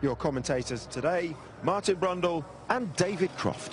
Your commentators today, Martin Brundle and David Croft.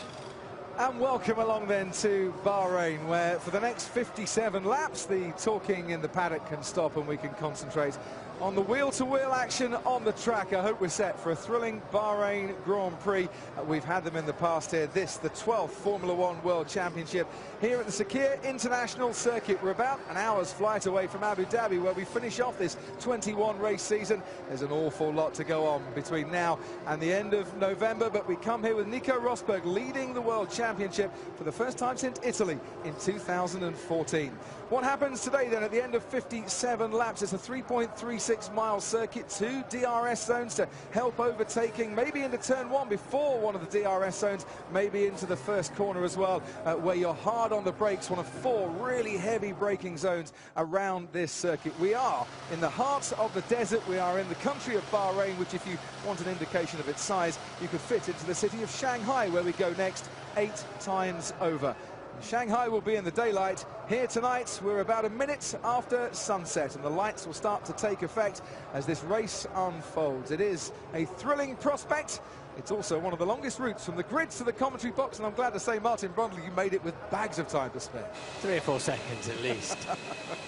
And welcome along then to Bahrain, where for the next 57 laps the talking in the paddock can stop and we can concentrate on the wheel-to-wheel action on the track. I hope we're set for a thrilling Bahrain Grand Prix. We've had them in the past here. This, the 12th Formula One World Championship here at the Sakhir International Circuit. We're about an hour's flight away from Abu Dhabi, where we finish off this 21 race season. There's an awful lot to go on between now and the end of November, but we come here with Nico Rosberg leading the World Championship for the first time since Italy in 2014. What happens today then at the end of 57 laps? It's a 3.36-mile circuit, 2 DRS zones to help overtaking, maybe into turn 1 before one of the DRS zones, maybe into the first corner as well, where you're hard on the brakes, one of 4 really heavy braking zones around this circuit. We are in the heart of the desert. We are in the country of Bahrain, which, if you want an indication of its size, you could fit into the city of Shanghai, where we go next 8 times over. Shanghai will be in the daylight. Here tonight, we're about a minute after sunset, and the lights will start to take effect as this race unfolds. It is a thrilling prospect. It's also one of the longest routes from the grid to the commentary box, and I'm glad to say, Martin Brundle, you made it with bags of time to spare. 3 or 4 seconds at least.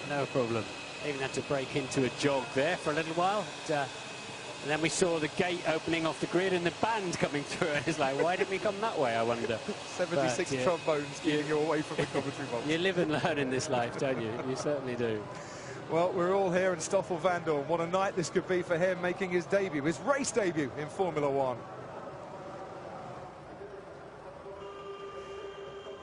No problem. Even had to break into a jog there for a little while. And then we saw the gate opening off the grid and the band coming through. It's like, why didn't we come that way, I wonder? 76 but, trombones keeping you away from the commentary box. You live and learn in this life, don't you? You certainly do. Well, we're all here, and Stoffel Vandoorne, what a night this could be for him, making his debut, his race debut in Formula One.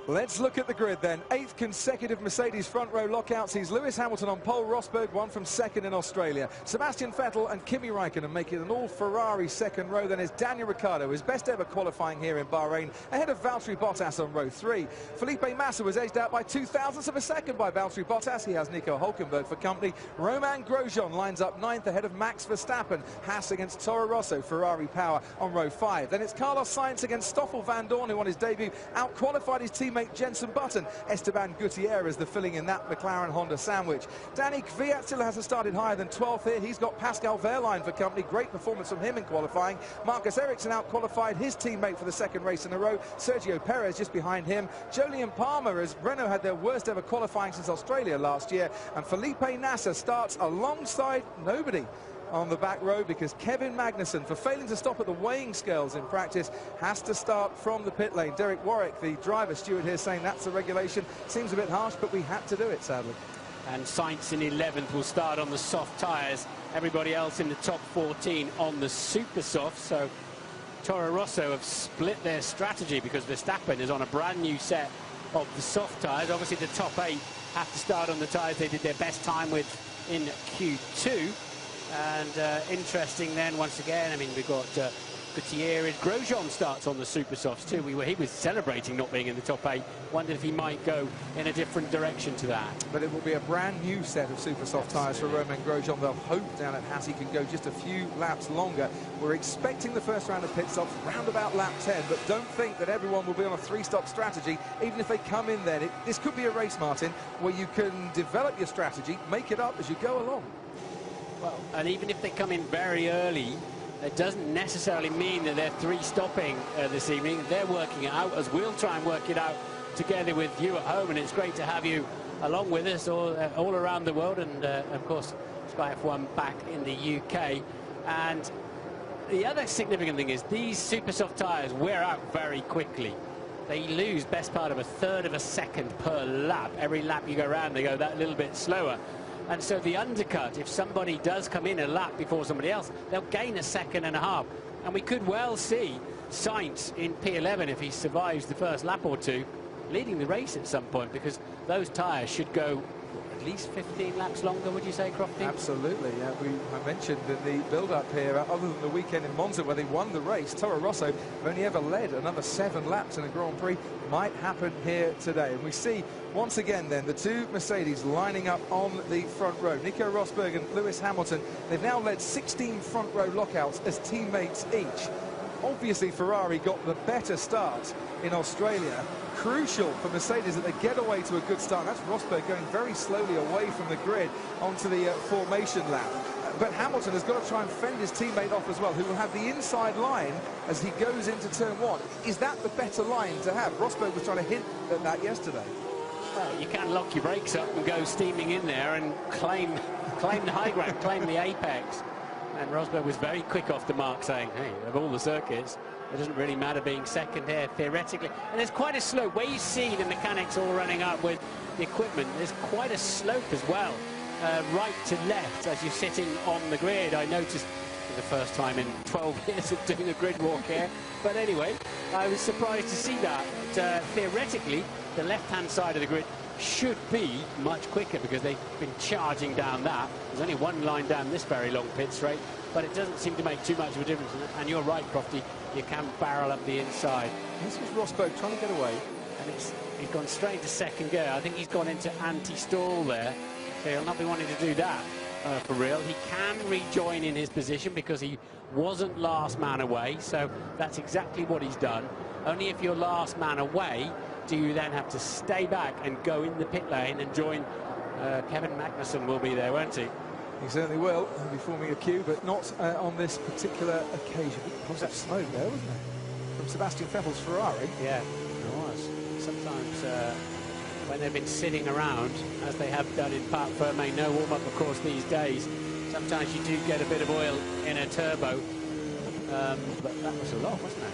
Let's look at the grid then. 8th consecutive Mercedes front row lockout sees Lewis Hamilton on pole, Rosberg won from 2nd in Australia. Sebastian Vettel and Kimi Räikkönen make it an all-Ferrari second row. Then is Daniel Ricciardo, his best ever qualifying here in Bahrain, ahead of Valtteri Bottas on row 3. Felipe Massa was edged out by 0.02 of a second by Valtteri Bottas. He has Nico Hülkenberg for company. Romain Grosjean lines up 9th ahead of Max Verstappen. Haas against Toro Rosso, Ferrari power on row 5. Then it's Carlos Sainz against Stoffel Vandoorne, who on his debut out-qualified his teammate Jenson Button. Esteban Gutierrez the filling in that McLaren Honda sandwich. Danny Kvyat still hasn't started higher than 12th here. He's got Pascal Wehrlein for company. Great performance from him in qualifying. Marcus Ericsson out-qualified his teammate for the 2nd race in a row. Sergio Perez just behind him. Jolyon Palmer, as Renault had their worst ever qualifying since Australia last year. And Felipe Nasser starts alongside nobody on the back row, because Kevin Magnussen, for failing to stop at the weighing scales in practice, has to start from the pit lane. Derek Warwick, the driver steward here, saying that's the regulation. Seems a bit harsh, but we had to do it, sadly. And Sainz in 11th will start on the soft tyres. Everybody else in the top 14 on the super soft. So Toro Rosso have split their strategy, because Verstappen is on a brand new set of the soft tyres. Obviously the top 8 have to start on the tyres they did their best time with in Q2. And interesting then, once again, I mean, we've got Gutierrez. Grosjean starts on the super softs too. He was celebrating not being in the top 8. Wondered if he might go in a different direction to that. But it will be a brand new set of super soft tyres for Romain Grosjean. They'll hope down at Haas he can go just a few laps longer. We're expecting the first round of pit stops round about lap 10, but don't think that everyone will be on a 3-stop strategy, even if they come in then. This could be a race, Martin, where you can develop your strategy, make it up as you go along. Well, and even if they come in very early, it doesn't necessarily mean that they're 3-stopping this evening. They're working it out, as we'll try and work it out together with you at home. And it's great to have you along with us all around the world, and of course Sky F1 back in the UK. And the other significant thing is these super soft tyres wear out very quickly. They lose best part of 1/3 of a second per lap. Every lap you go around, they go that little bit slower. And so the undercut, if somebody does come in a lap before somebody else, they'll gain 1.5 seconds. And we could well see Sainz in P11, if he survives the first lap or two, leading the race at some point, because those tyres should go at least 15 laps longer, would you say, Crofty? Absolutely, yeah. I mentioned in the build-up here, other than the weekend in Monza where they won the race, Toro Rosso have only ever led another 7 laps in a Grand Prix. Might happen here today. And we see, once again then, the 2 Mercedes lining up on the front row. Nico Rosberg and Lewis Hamilton, they've now led 16 front row lockouts as teammates each. Obviously, Ferrari got the better start in Australia. Crucial for Mercedes that they get away to a good start. That's Rosberg going very slowly away from the grid onto the formation lap. but Hamilton has got to try and fend his teammate off as well, who will have the inside line as he goes into turn one. Is that the better line to have? Rosberg was trying to hint at that yesterday. Well, you can lock your brakes up and go steaming in there and claim the high ground, claim the apex. And Rosberg was very quick off the mark, saying, hey, of all the circuits, it doesn't really matter being second here, theoretically. And there's quite a slope. Where you see the mechanics all running up with the equipment, there's quite a slope as well, right to left as you're sitting on the grid. I noticed for the first time in 12 years of doing a grid walk here. But anyway, I was surprised to see that. Theoretically, the left-hand side of the grid should be much quicker because they've been charging down that. There's only one line down this very long pit straight, but it doesn't seem to make too much of a difference. And you're right, Crofty, you can barrel up the inside. This was Rosberg trying to get away. And he's gone straight into second gear. I think he's gone into anti-stall there. So he'll not be wanting to do that for real. He can rejoin in his position because he wasn't last man away. So that's exactly what he's done. Only if you're last man away do you then have to stay back and go in the pit lane and join. Kevin Magnussen will be there, won't he? He certainly will. He'll be forming a queue, but not on this particular occasion. Lots of smoke there, wasn't there? From Sebastian Vettel's Ferrari. Yeah, it was. Sometimes when they've been sitting around, as they have done in Parc Fermé, no warm-up, of course, these days, sometimes you do get a bit of oil in a turbo. But that was a lot, wasn't it?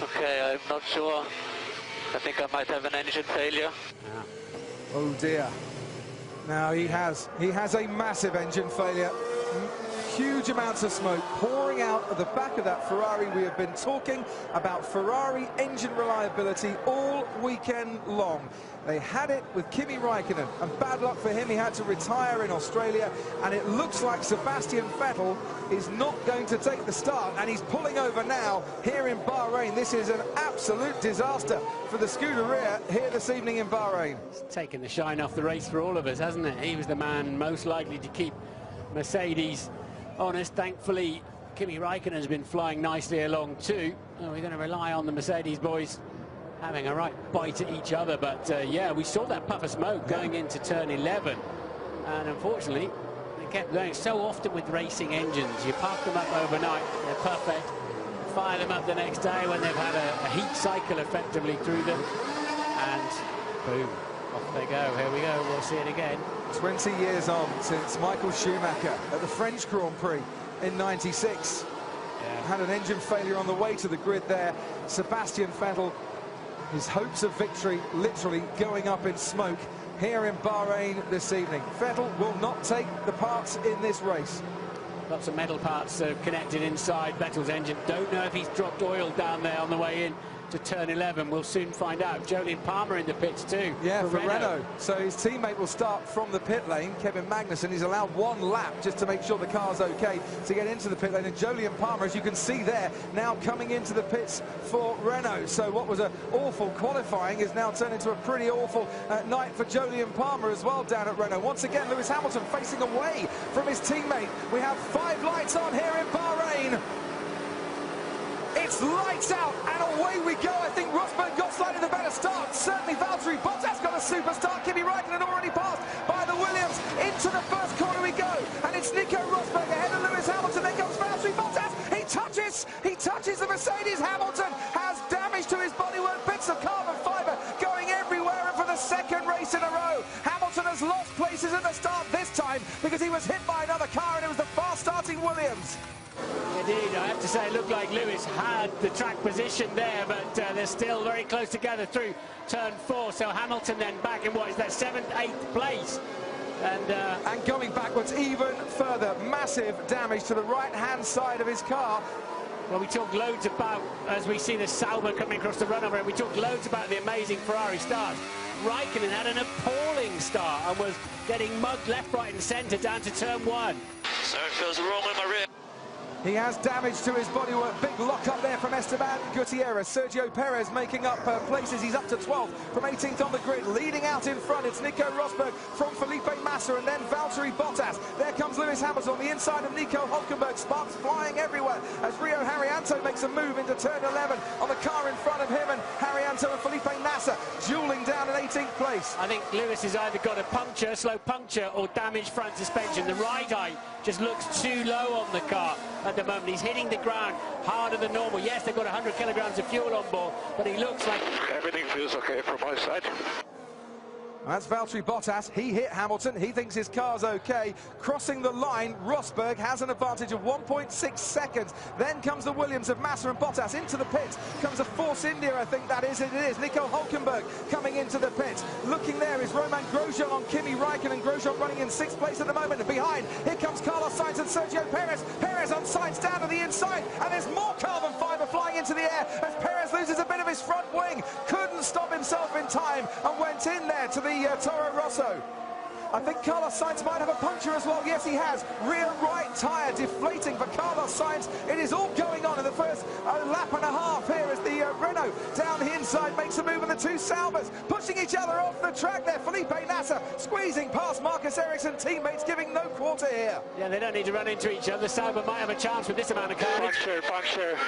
Okay, I'm not sure. I think I might have an engine failure. Yeah. Oh dear. Now he has a massive engine failure. Huge amounts of smoke pouring out of the back of that Ferrari. We have been talking about Ferrari engine reliability all weekend long. They had it with Kimi Raikkonen, and bad luck for him, he had to retire in Australia, and it looks like Sebastian Vettel is not going to take the start, and he's pulling over now here in Bahrain. This is an absolute disaster for the Scuderia here this evening in Bahrain. It's taken the shine off the race for all of us, hasn't it? He was the man most likely to keep Mercedes honest. Thankfully, Kimi Raikkonen has been flying nicely along too. We're going to rely on the Mercedes boys having a right bite at each other, but yeah, we saw that puff of smoke going into turn 11, and unfortunately they kept going. So often with racing engines, you park them up overnight, they're perfect, fire them up the next day when they've had a heat cycle effectively through them, and boom, off they go. Here we go, we'll see it again. 20 years on since Michael Schumacher at the French Grand Prix in '96 had an engine failure on the way to the grid there. Sebastian Vettel, his hopes of victory literally going up in smoke here in Bahrain this evening. Vettel will not take the parts in this race. Lots of metal parts connected inside Vettel's engine. Don't know if he's dropped oil down there on the way in to turn 11. We'll soon find out. Jolyon Palmer in the pits too. Yeah, for Renault. So his teammate will start from the pit lane, Kevin Magnussen. He's allowed one lap just to make sure the car's okay to get into the pit lane. And Jolyon Palmer, as you can see there, now coming into the pits for Renault. So what was an awful qualifying is now turned into a pretty awful night for Jolyon Palmer as well down at Renault. Once again, Lewis Hamilton facing away from his teammate. We have 5 lights on here in Bahrain. It's lights out and away we go. I think Rosberg got slightly the better start. Certainly Valtteri Bottas got a super start. Kimi Raikkonen already passed by the Williams. Into the first corner we go. And it's Nico Rosberg ahead of Lewis Hamilton. There comes Valtteri Bottas. He touches the Mercedes. Hamilton has damage to his bodywork. Bits of carbon fibre going everywhere. And for the second race in a row, Hamilton has lost places at the start this time because he was hit by another car and it was the fast-starting Williams. Indeed, I have to say it looked like Lewis had the track position there, but they're still very close together through turn 4. So Hamilton then back in what is that 7th, 8th place. And going backwards even further. Massive damage to the right-hand side of his car. Well, we talk loads about, as we see the Sauber coming across the run over, and we talk loads about the amazing Ferrari start. Raikkonen had an appalling start and was getting mugged left, right and centre down to turn 1. Something feels wrong with my rear. He has damage to his bodywork. Big lock up there from Esteban Gutierrez. Sergio Perez making up places. He's up to 12th from 18th on the grid. Leading out in front, it's Nico Rosberg from Felipe Massa and then Valtteri Bottas. There comes Lewis Hamilton on the inside of Nico Hülkenberg. Sparks flying everywhere as Rio Haryanto makes a move into turn 11 on the car in front of him, and Haryanto and Felipe Massa dueling down in 18th place. I think Lewis has either got a puncture, slow puncture, or damaged front suspension. The ride height just looks too low on the car at the moment. He's hitting the ground harder than normal. Yes, they've got 100 kilograms of fuel on board, but he looks like... Everything feels okay from my side. That's Valtteri Bottas. He hit Hamilton. He thinks his car's okay. Crossing the line, Rosberg has an advantage of 1.6 seconds. Then comes the Williams of Massa and Bottas into the pits. Comes a Force India, I think that is it. It is Nico Hülkenberg coming into the pits. Looking there is Romain Grosjean on Kimi Räikkönen. Grosjean running in 6th place at the moment. And behind, here comes Carlos Sainz and Sergio Perez. Perez on Sainz down to the inside. And there's more carbon fibre flying into the air as Perez loses a bit of his front wing. Couldn't stop himself in time and went in there to the Toro Rosso. I think Carlos Sainz might have a puncture as well. Yes, he has. Rear right tyre deflating for Carlos Sainz. It is all going on in the first lap and a half here as the Renault down the inside makes a move, and the two Saubers pushing each other off the track there. Felipe Nasser squeezing past Marcus Ericsson. Teammates giving no quarter here. Yeah, they don't need to run into each other. Sauber might have a chance with this amount of carnage. Puncture.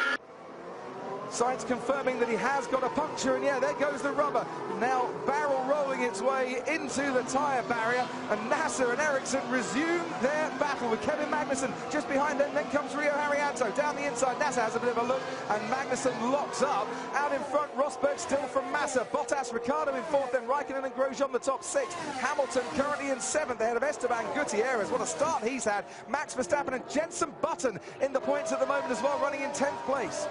Sainz confirming that he has got a puncture, and yeah, there goes the rubber. Now barrel rolling its way into the tyre barrier, and Nasser and Ericsson resume their battle with Kevin Magnussen just behind them. Then comes Rio Haryanto down the inside. Nasser has a bit of a look, and Magnussen locks up. Out in front, Rosberg still from Massa. Bottas, Ricciardo in 4th, then Raikkonen and Grosjean the top 6. Hamilton currently in 7th, ahead of Esteban Gutierrez. What a start he's had. Max Verstappen and Jenson Button in the points at the moment as well, running in 10th place.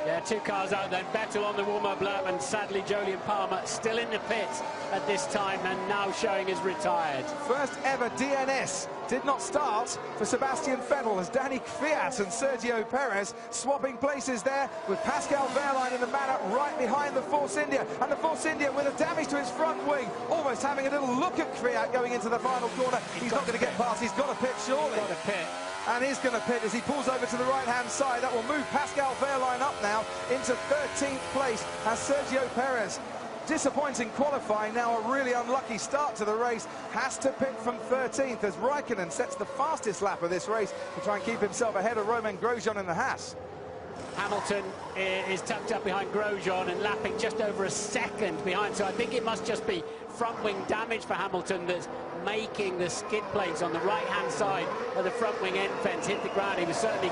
Yeah, two cars out then. Vettel on the warm-up lap, and sadly Jolyon Palmer still in the pits at this time and now showing as retired. First ever DNS did not start for Sebastian Vettel as Danny Kvyat and Sergio Perez swapping places there with Pascal Wehrlein and the man up right behind the Force India. And the Force India with a damage to his front wing, almost having a little look at Kvyat going into the final corner. He's not going to get past. He's got to pit surely. Got to pit. And he's going to pit as he pulls over to the right-hand side. That will move Pascal Wehrlein up now into 13th place as Sergio Perez, disappointing qualifying, now a really unlucky start to the race, has to pit from 13th as Raikkonen sets the fastest lap of this race to try and keep himself ahead of Romain Grosjean in the Haas. Hamilton is tucked up behind Grosjean and lapping just over a second behind, so I think it must just be front wing damage for Hamilton that's making the skid plates on the right-hand side of the front wing end fence hit the ground. He was certainly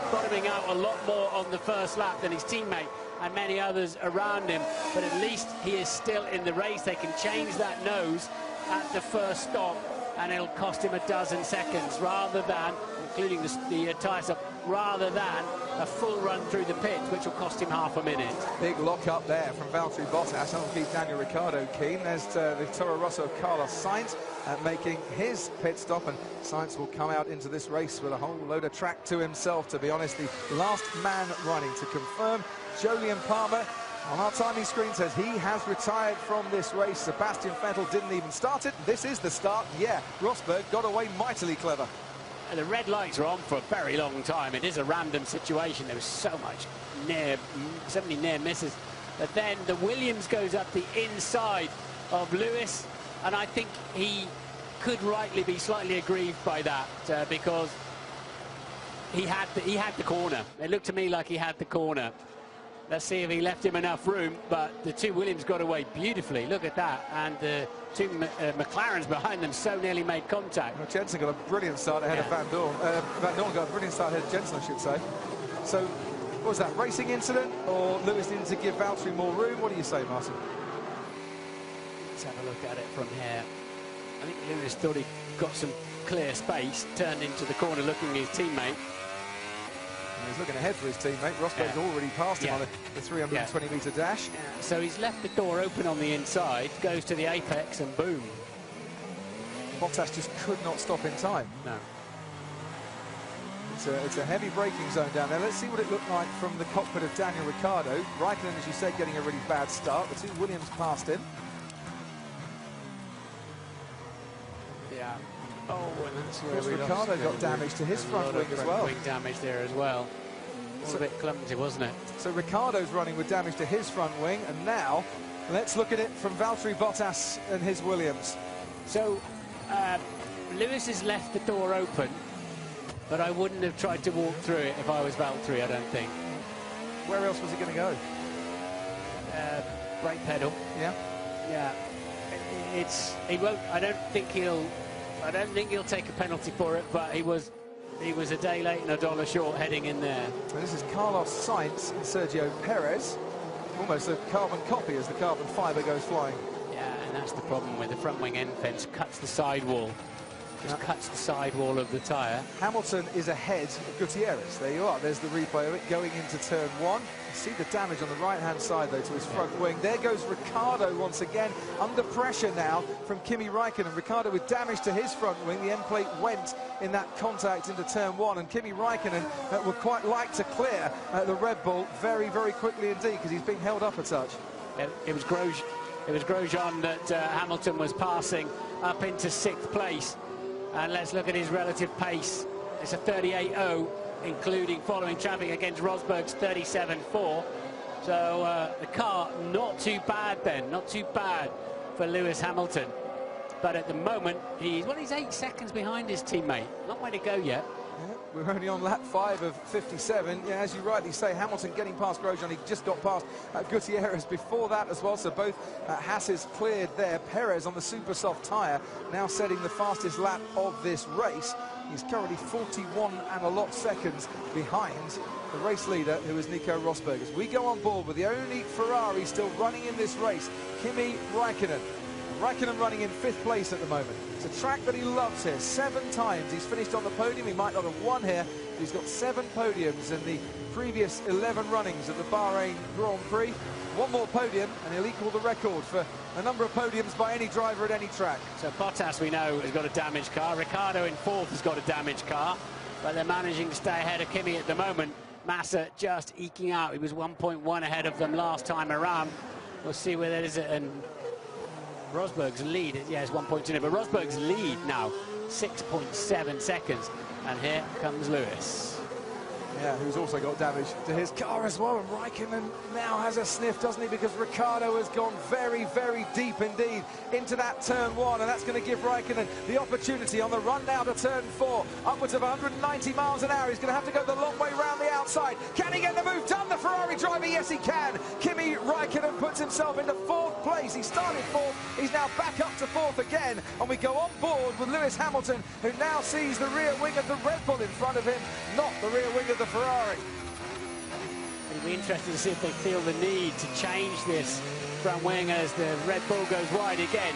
bottoming out a lot more on the first lap than his teammate and many others around him, but at least he is still in the race. They can change that nose at the first stop and it'll cost him a dozen seconds rather than, including the tyre stop, rather than a full run through the pits, which will cost him half a minute. Big lock up there from Valtteri Bottas. That'll keep Daniel Ricciardo keen. There's the Toro Rosso Carlos Sainz making his pit stop, and Sainz will come out into this race with a whole load of track to himself, to be honest. The last man running to confirm. Jolyon Palmer on our timing screen says he has retired from this race. Sebastian Vettel didn't even start it. This is the start. Yeah, Rosberg got away mightily clever. And the red lights are on for a very long time. It is a random situation. There was so many near misses. But then the Williams goes up the inside of Lewis, and I think he could rightly be slightly aggrieved by that because he had the corner. It looked to me like he had the corner. Let's see if he left him enough room, but the two Williams got away beautifully. Look at that, and the two McLarens behind them so nearly made contact. Well, Jensen got a brilliant start ahead of Van Dorn. Van Dorn got a brilliant start ahead of Jensen, I should say. So, what was that, racing incident, or Lewis needed to give Valtteri more room? What do you say, Martin? Let's have a look at it from here. I think Lewis thought he got some clear space, turned into the corner looking at his teammate. He's looking ahead for his teammate. Rosberg's already passed him on the 320-metre dash. So he's left the door open on the inside, goes to the apex, and boom. Bottas just could not stop in time. No. It's a heavy braking zone down there. Let's see what it looked like from the cockpit of Daniel Ricciardo. Raikkonen, as you said, getting a really bad start. The two Williams passed him. Yeah. Oh, and Of course, Ricciardo got damage to his front wing as well. Wing damage there as well. A bit clumsy, wasn't it? So Ricciardo's running with damage to his front wing, and now let's look at it from Valtteri Bottas and his Williams. So Lewis has left the door open, but I wouldn't have tried to walk through it if I was Valtteri, I don't think. Where else was he going to go? Brake pedal. Yeah. Yeah. He won't. I don't think he'll take a penalty for it, but he was a day late and $1 short heading in there. So this is Carlos Sainz and Sergio Perez. Almost a carbon copy as the carbon fibre goes flying. Yeah, and that's the problem with the front wing end fence. Cuts the sidewall. Just cuts the sidewall of the tyre. Hamilton is ahead of Gutierrez. There you are. There's the replay of it going into turn one. You see the damage on the right-hand side, though, to his front wing. There goes Ricciardo once again, under pressure now from Kimi Räikkönen. Ricciardo with damage to his front wing. The end plate went in that contact into turn one, and Kimi Räikkönen would quite like to clear the Red Bull very, very quickly indeed, because he's being held up a touch. It was Grosjean that Hamilton was passing up into 6th place. And let's look at his relative pace. It's a 38.0, including following traffic, against Rosberg's 37.4. So the car not too bad then, not too bad for Lewis Hamilton. But at the moment, he's 8 seconds behind his teammate. Long way to go yet. Yeah, we're only on lap 5 of 57. Yeah, as you rightly say, Hamilton getting past Grosjean. He just got past Gutierrez before that as well. So both Hasses cleared there. Perez on the super soft tyre, now setting the fastest lap of this race. He's currently 41 and a lot seconds behind the race leader, who is Nico Rosberg. As we go on board with the only Ferrari still running in this race, Kimi Räikkönen. Räikkönen running in 5th place at the moment. It's a track that he loves here. 7 times he's finished on the podium. He might not have won here, but he's got 7 podiums in the previous 11 runnings of the Bahrain Grand Prix. One more podium and he'll equal the record for a number of podiums by any driver at any track. So Bottas, we know, has got a damaged car. Ricciardo in 4th has got a damaged car, but they're managing to stay ahead of Kimi at the moment. Massa just eking out. He was 1.1 ahead of them last time around. We'll see where that is. And Rosberg's lead, yeah, it's 1.2, but Rosberg's lead now, 6.7 seconds. And here comes Lewis. Yeah, who's also got damage to his car as well. And Räikkönen now has a sniff, doesn't he? Because Ricciardo has gone very, very deep indeed into that turn one. And that's going to give Räikkönen the opportunity on the run now to turn 4. Upwards of 190 miles an hour. He's going to have to go the long way round the outside. Can he get the move done, the Ferrari driver? Yes, he can. Kimi Räikkönen puts himself into 4th place. He started 4th. He's now back up to 4th again. And we go on board with Lewis Hamilton, who now sees the rear wing of the Red Bull in front of him, not the rear wing of the Ferrari. It'll be interesting to see if they feel the need to change this front wing as the Red Bull goes wide again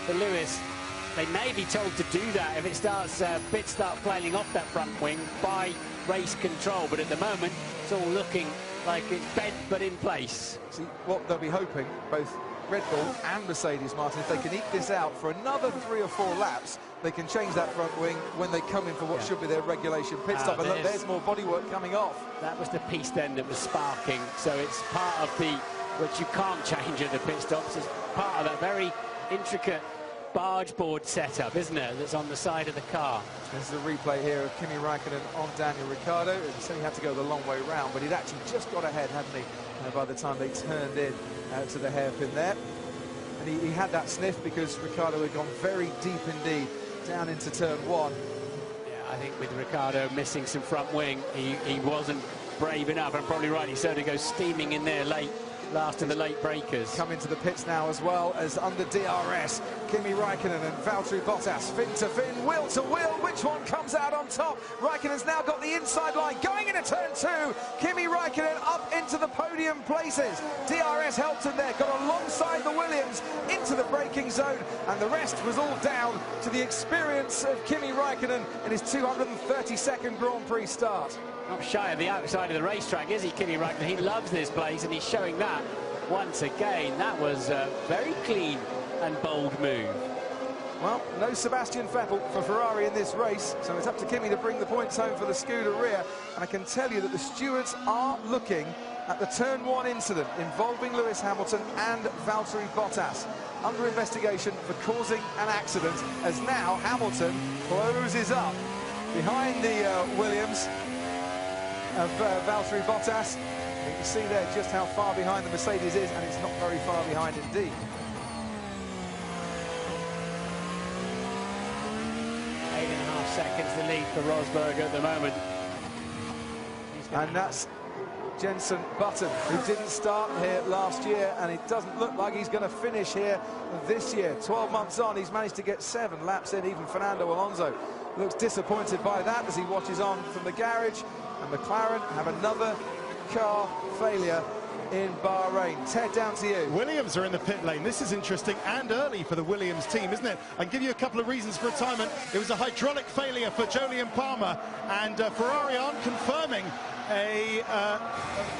for Lewis. They may be told to do that if it starts, bits start flailing off that front wing by race control, but at the moment it's all looking like it's bent but in place. See, what they'll be hoping, both Red Bull and Mercedes, Martin, if they can eke this out for another 3 or 4 laps, they can change that front wing when they come in for what should be their regulation pit stop. And look, there's more bodywork coming off. That was the piece then that was sparking. So it's part of the, which you can't change at the pit stops. It's part of that very intricate barge board setup, isn't it, that's on the side of the car. This is a replay here of Kimi Räikkönen on Daniel Ricciardo. He said he had to go the long way round, but he'd actually just got ahead, hadn't he, by the time they turned in to the hairpin there. And he had that sniff because Ricciardo had gone very deep indeed down into turn 1. Yeah, I think with Ricciardo missing some front wing, he wasn't brave enough, and probably rightly so, to go steaming in there late. Last of the late breakers. Come into the pits now as well as under DRS. Kimi Räikkönen and Valtteri Bottas, fin to fin, wheel to wheel. Which one comes out on top? Räikkönen's now got the inside line going into turn 2. Kimi Räikkönen up into the podium places. DRS helped him there, got alongside the Williams into the braking zone, and the rest was all down to the experience of Kimi Räikkönen in his 232nd Grand Prix start. Not shy of the outside of the racetrack, is he, Kimi Räikkönen? He loves this place, and he's showing that once again. That was a very clean and bold move. Well, no Sebastian Vettel for Ferrari in this race, so it's up to Kimi to bring the points home for the Scuderia. And I can tell you that the stewards are looking at the Turn 1 incident involving Lewis Hamilton and Valtteri Bottas under investigation for causing an accident, as now Hamilton closes up behind the Williams of Valtteri Bottas. You can see there just how far behind the Mercedes is, and it's not very far behind indeed. 8.5 seconds the lead for Rosberg at the moment. And that's Jenson Button, who didn't start here last year, and it doesn't look like he's going to finish here this year. 12 months on, he's managed to get 7 laps in. Even Fernando Alonso looks disappointed by that as he watches on from the garage. And McLaren have another car failure in Bahrain. Ted, down to you. Williams are in the pit lane. This is interesting and early for the Williams team, isn't it? I can give you a couple of reasons for retirement. It was a hydraulic failure for Jolyon Palmer, and Ferrari aren't confirming a...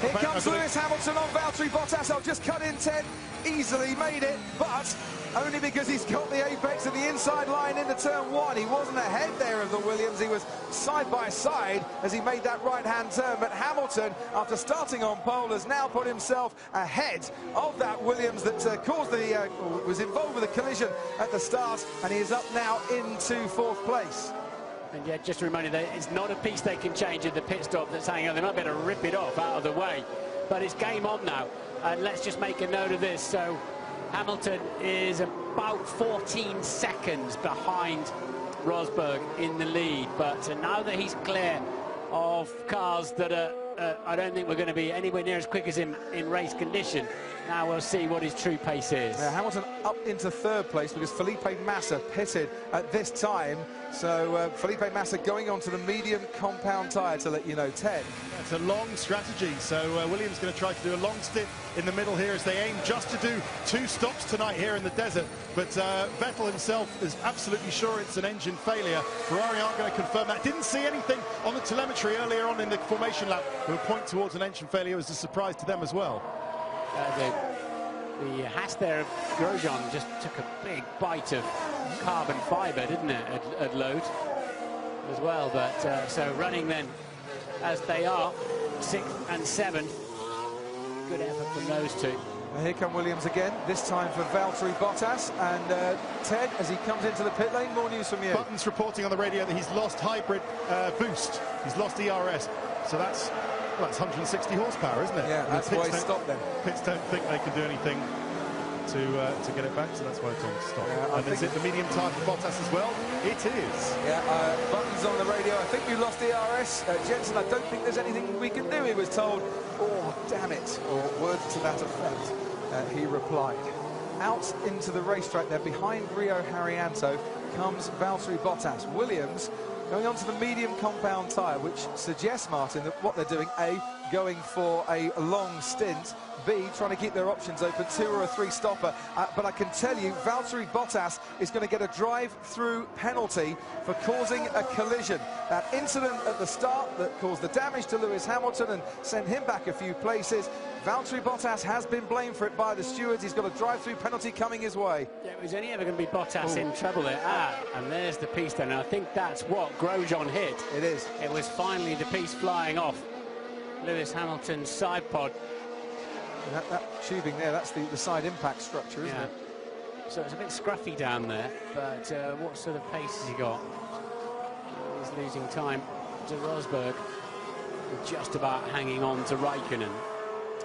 Here comes Lewis Hamilton on Valtteri Bottas. I'll just cut in, Ted. Easily made it, but only because he's got the apex of the inside line into Turn 1. He wasn't ahead there of the Williams. He was side by side as he made that right-hand turn. But Hamilton, after starting on pole, has now put himself ahead of that Williams that caused the was involved with a collision at the start, and he is up now into 4th place. And yeah, just a reminder that it's not a piece they can change at the pit stop that's hanging on. They might better rip it off out of the way. But it's game on now. And let's just make a note of this. So Hamilton is about 14 seconds behind Rosberg in the lead. But now that he's clear of cars that are, I don't think we're going to be anywhere near as quick as him in race condition. Now we'll see what his true pace is. Yeah, Hamilton up into 3rd place because Felipe Massa pitted at this time. So Felipe Massa going on to the medium compound tyre, to let you know, Ted. That's a long strategy, so Williams going to try to do a long stint in the middle here as they aim just to do 2 stops tonight here in the desert. But Vettel himself is absolutely sure it's an engine failure. Ferrari aren't going to confirm that. Didn't see anything on the telemetry earlier on in the formation lap that would point towards an engine failure. It was a surprise to them as well. The Haas there of Grosjean just took a big bite of carbon fibre, didn't it, at load as well. But so running then as they are, 6th and 7th. Good effort from those two. And here come Williams again, this time for Valtteri Bottas. And Ted, as he comes into the pit lane, more news from you. Button's reporting on the radio that he's lost hybrid boost. He's lost ERS. So that's 160 horsepower, isn't it? Yeah, that's why he stopped then. Pits don't think they can do anything to get it back, so that's why they told him to stop. Yeah, and is it the medium tyre for Bottas as well? It is. Yeah, Button's on the radio. I think you lost ERS. Jenson, I don't think there's anything we can do, he was told. Oh, damn it. Or words to that effect, he replied. Out into the racetrack there, behind Rio Haryanto, comes Valtteri Bottas. Williams going on to the medium compound tyre, which suggests, Martin, that what they're doing, A, going for a long stint, B, trying to keep their options open, 2 or a 3 stopper. But I can tell you, Valtteri Bottas is going to get a drive-through penalty for causing a collision. That incident at the start that caused the damage to Lewis Hamilton and sent him back a few places, Valtteri Bottas has been blamed for it by the stewards. He's got a drive-through penalty coming his way. Yeah, it was only ever going to be Bottas in trouble there. And there's the piece then. And I think that's what Grosjean hit. It is. It was finally the piece flying off Lewis Hamilton's side pod. That tubing there, that's the side impact structure, isn't it? So it's a bit scruffy down there, but what sort of pace has he got? He's losing time to Rosberg, just about hanging on to Raikkonen.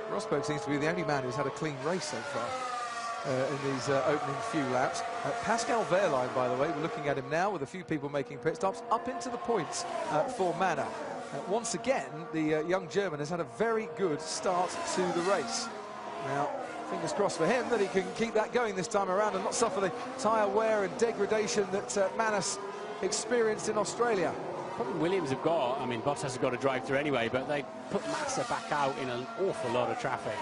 Rosberg seems to be the only man who's had a clean race so far in these opening few laps. Pascal Wehrlein, by the way, we're looking at him now with a few people making pit stops, up into the points for Manor. Once again, the young German has had a very good start to the race. Now, fingers crossed for him that he can keep that going this time around and not suffer the tyre wear and degradation that Manus experienced in Australia. Problem Williams have got, I mean, Bottas has got to drive through anyway, but they put Massa back out in an awful lot of traffic.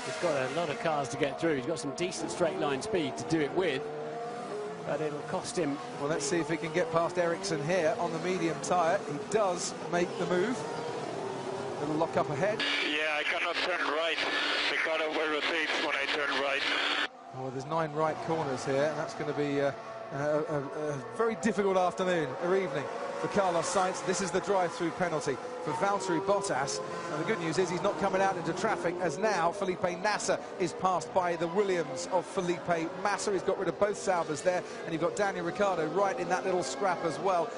He's got a lot of cars to get through. He's got some decent straight line speed to do it with, but it'll cost him. Well, let's see if he can get past Ericsson here on the medium tyre. He does make the move. Little lock up ahead. Yeah, I cannot turn right. The car over rotates when I turn right. Well, there's 9 right corners here, and that's going to be a very difficult afternoon or evening for Carlos Sainz. This is the drive-through penalty for Valtteri Bottas. And the good news is he's not coming out into traffic, as now Felipe Nasser is passed by the Williams of Felipe Massa. He's got rid of both Saubers there, and you've got Daniel Ricciardo right in that little scrap as well.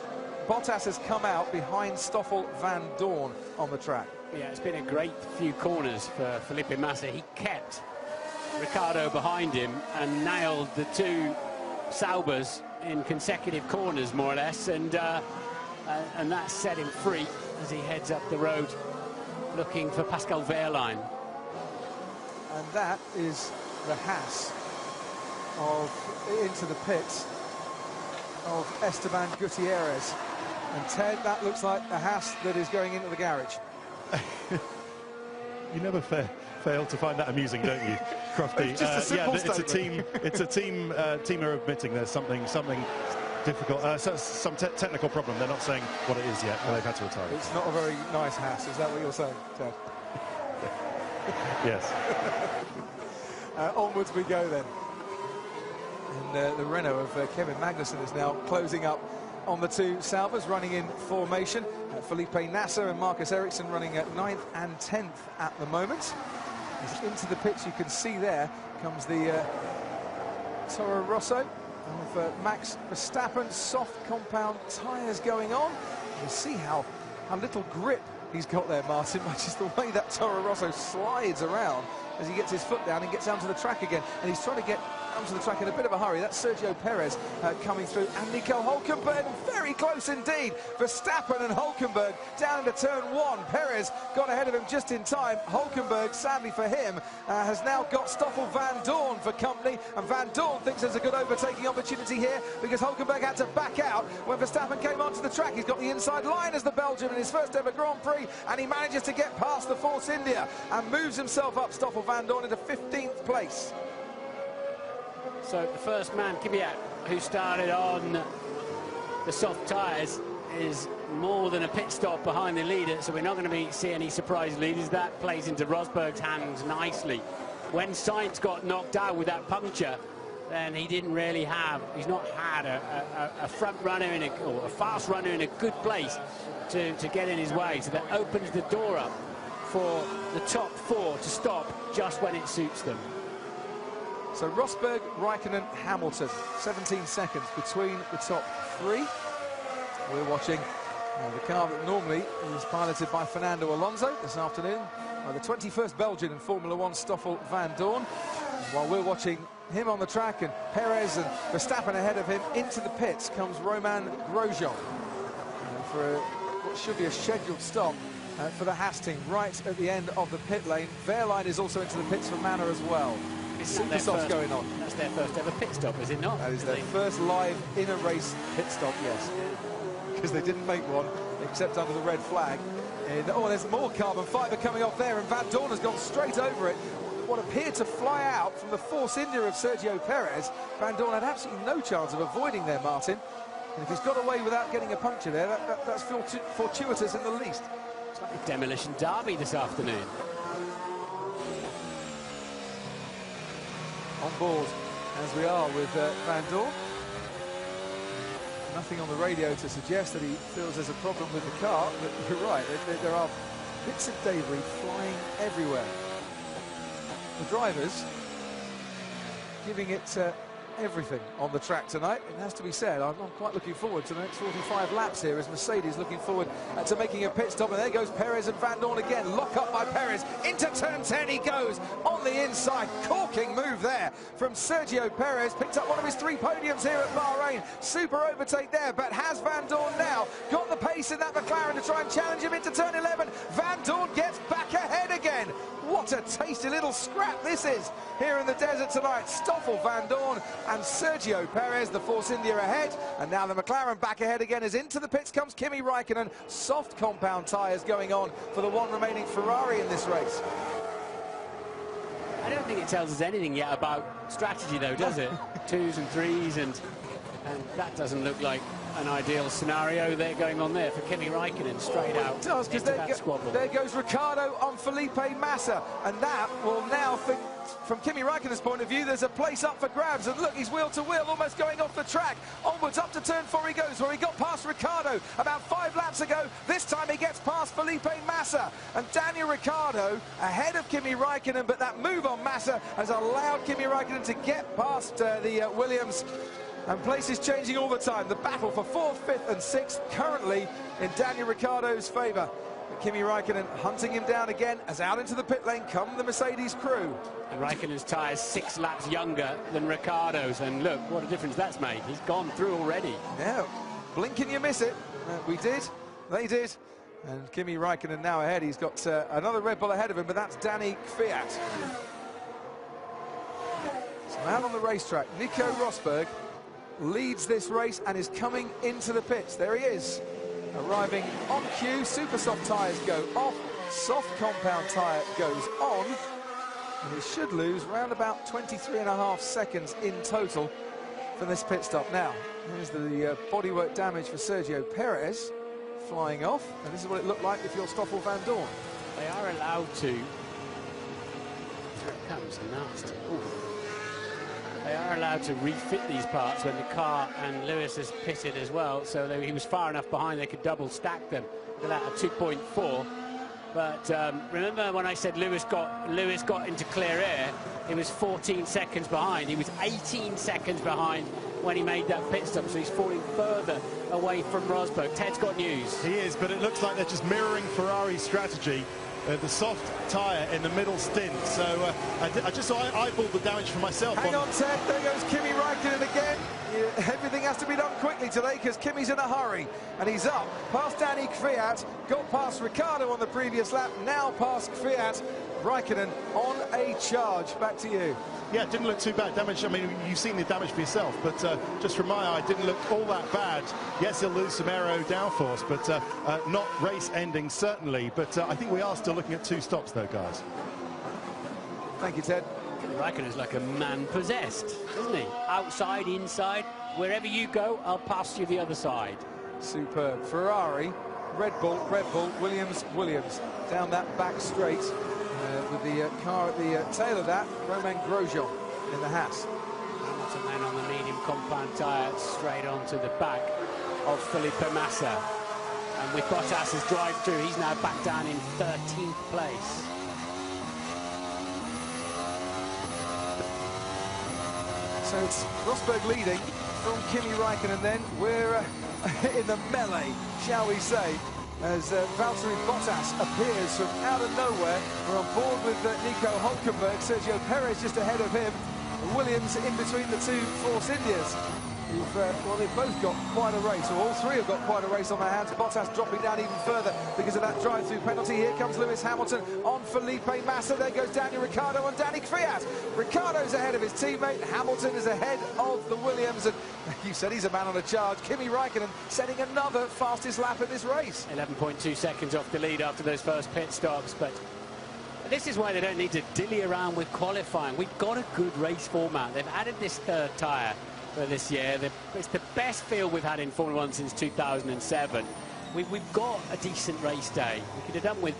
Bottas has come out behind Stoffel Van Dorn on the track. Yeah, it's been a great few corners for Felipe Massa. He kept Ricciardo behind him and nailed the 2 Saubers in consecutive corners, more or less, and that set him free as he heads up the road looking for Pascal Wehrlein. And that is the Haas into the pits of Esteban Gutierrez. And Ted, that looks like a Haas that is going into the garage. You never fail to find that amusing, don't you, Crofty? It's just a simple statement. It's a team are admitting there's something difficult, some technical problem. They're not saying what it is yet, but they've had to retire. It's not a very nice Haas, is that what you're saying, Ted? Yes. Onwards we go then. And the Renault of Kevin Magnussen is now closing up on the 2 Saubers, running in formation. Felipe Nasser and Marcus Ericsson running at 9th and 10th at the moment. He's into the pits. You can see there comes the Toro Rosso of Max Verstappen. Soft compound tyres going on. You see how little grip he's got there, Martin, by just the way that Toro Rosso slides around as he gets his foot down and gets down to the track again. And he's trying to get onto the track in a bit of a hurry. That's Sergio Perez coming through, and Nico Hülkenberg very close indeed. Verstappen and Hülkenberg down into turn 1. Perez got ahead of him just in time. Hülkenberg, sadly for him, has now got Stoffel Van Dorn for company, and Van Dorn thinks there's a good overtaking opportunity here because Hülkenberg had to back out when Verstappen came onto the track. He's got the inside line as the Belgian in his first ever Grand Prix, and he manages to get past the Force India and moves himself up, Stoffel Van Dorn, into 15th place. So the first man, Kvyat, who started on the soft tyres, is more than a pit stop behind the leader, so we're not going to see any surprise leaders. That plays into Rosberg's hands nicely. When Sainz got knocked out with that puncture, then he didn't really have, he's not had a front runner or a fast runner in a good place to get in his way. So that opens the door up for the top 4 to stop just when it suits them. So Rosberg, Raikkonen, Hamilton, 17 seconds between the top 3. We're watching the car that normally is piloted by Fernando Alonso this afternoon, the 21st Belgian in Formula 1, Stoffel Van Dorn. While we're watching him on the track and Perez and Verstappen ahead of him, into the pits comes Romain Grosjean for what should be a scheduled stop for the Haas team right at the end of the pit lane. Wehrlein is also into the pits for Manor as well. Super soft's going on. That's their first ever pit stop, is it not? That is their first live in a race pit stop, yes. Because they didn't make one except under the red flag. And, oh, there's more carbon fibre coming off there, and Van Dorn has gone straight over it. What appeared to fly out from the Force India of Sergio Perez. Van Dorn had absolutely no chance of avoiding there, Martin. And if he's got away without getting a puncture there, that's fortuitous in the least. It's like a demolition derby this afternoon. On board as we are with Van Dorn. Nothing on the radio to suggest that he feels there's a problem with the car, but you're right, there are bits of debris flying everywhere. The drivers giving it everything on the track tonight. It has to be said, I'm quite looking forward to the next 45 laps here as Mercedes looking forward to making a pit stop. And there goes Perez and Van Dorn again. Lock up by Perez. Into turn 10 he goes on the inside. Corking move there from Sergio Perez. Picked up one of his 3 podiums here at Bahrain. Super overtake there, but has Van Dorn now got the pace in that McLaren to try and challenge him into turn 11? Van Dorn gets back ahead again. What a tasty little scrap this is here in the desert tonight. Stoffel Van Dorn and Sergio Perez, the Force India ahead. And now the McLaren back ahead again as into the pits comes Kimi Raikkonen. Soft compound tyres going on for the one remaining Ferrari in this race. I don't think it tells us anything yet about strategy though, does it? 2s and 3s, and that doesn't look like an ideal scenario there going on there for Kimi Raikkonen, straight out. It does, because there goes Ricciardo on Felipe Massa, and that will now think, from Kimi Raikkonen's point of view, there's a place up for grabs, and look, he's wheel to wheel, almost going off the track. Onwards, up to turn 4 he goes, where he got past Ricciardo about 5 laps ago. This time he gets past Felipe Massa, and Daniel Ricciardo ahead of Kimi Raikkonen, but that move on Massa has allowed Kimi Raikkonen to get past the Williams, and places changing all the time. The battle for 4th, 5th and 6th currently in Daniel Ricciardo's favour. Kimi Raikkonen hunting him down again as out into the pit lane come the Mercedes crew. And Raikkonen's tyres 6 laps younger than Ricciardo's, and look what a difference that's made. He's gone through already. Yeah, blink and you miss it. We did, they did, and Kimi Raikkonen now ahead. He's got another Red Bull ahead of him, but that's Danny Kvyat. So out on the racetrack, Nico Rosberg leads this race and is coming into the pits. There he is, arriving on cue. Super soft tyres go off, soft compound tyre goes on, and he should lose around about 23.5 seconds in total for this pit stop. Now, here's the bodywork damage for Sergio Perez flying off, and this is what it looked like if you're Stoffel van Dorn. They are allowed to. Here it comes, nasty. Ooh. They are allowed to refit these parts when the car and Lewis has pitted as well, so he was far enough behind they could double stack them with that 2.4. But remember when I said Lewis got into clear air, he was 14 seconds behind. He was 18 seconds behind when he made that pit stop, so he's falling further away from Rosberg. Ted's got news. He is, but it looks like they're just mirroring Ferrari's strategy. The soft tyre in the middle stint, so I just eyeballed the damage for myself. Hang on, Ted, there goes Kimi Raikkonen again. Everything has to be done quickly today because Kimi's in a hurry, and he's up past Danny Kvyat, got past Ricciardo on the previous lap, now past Kvyat. Raikkonen on a charge. Back to you. Yeah, it didn't look too bad. Damage, I mean, you've seen the damage for yourself, but just from my eye, it didn't look all that bad. Yes, he'll lose some aero downforce, but not race ending, certainly. But I think we are still looking at 2 stops, though, guys. Thank you, Ted. Raikkonen's like a man possessed, isn't he? Outside, inside, wherever you go, I'll pass you the other side. Superb. Ferrari, Red Bull, Williams, down that back straight. With the car at the tail of that, Romain Grosjean in the Haas. Hamilton then on the medium compound tyre straight onto the back of Felipe Massa. And with Bottas's drive through, he's now back down in 13th place. So it's Rosberg leading from Kimi Raikkonen then. We're in the melee, shall we say, as Valtteri Bottas appears from out of nowhere. We're on board with Nico Hülkenberg, Sergio Perez just ahead of him, Williams in between the 2 Force Indias. Well, they've both got quite a race, or all 3 have got quite a race on their hands. Bottas dropping down even further because of that drive-through penalty. Here comes Lewis Hamilton on Felipe Massa. There goes Daniel Ricciardo on Danny Kvyat. Ricciardo's ahead of his teammate. Hamilton is ahead of the Williams. And you said he's a man on a charge. Kimi Raikkonen setting another fastest lap in this race. 11.2 seconds off the lead after those first pit stops. But this is why they don't need to dilly around with qualifying. We've got a good race format. They've added this 3rd tyre for this year. It's the best field we've had in Formula 1 since 2007. We've got a decent race day. We could have done with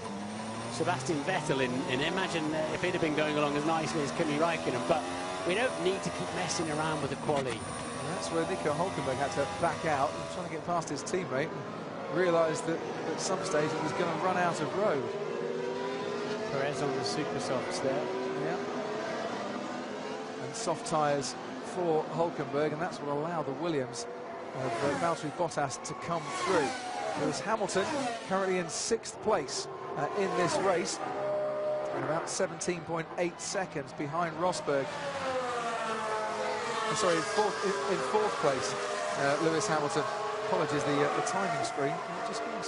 Sebastian Vettel in imagine if he'd have been going along as nicely as Kimi Raikkonen, but we don't need to keep messing around with the quali. And that's where Nico Hülkenberg had to back out and trying to get past his teammate and realised that at some stage it was going to run out of road. Perez on the super softs there. Yeah. And soft tyres for Hülkenberg, and that's what allowed the Williams of Valtteri Bottas to come through. Lewis Hamilton currently in 6th place in this race, and about 17.8 seconds behind Rosberg. Sorry, in 4th place, Lewis Hamilton. Apologies, the timing screen just going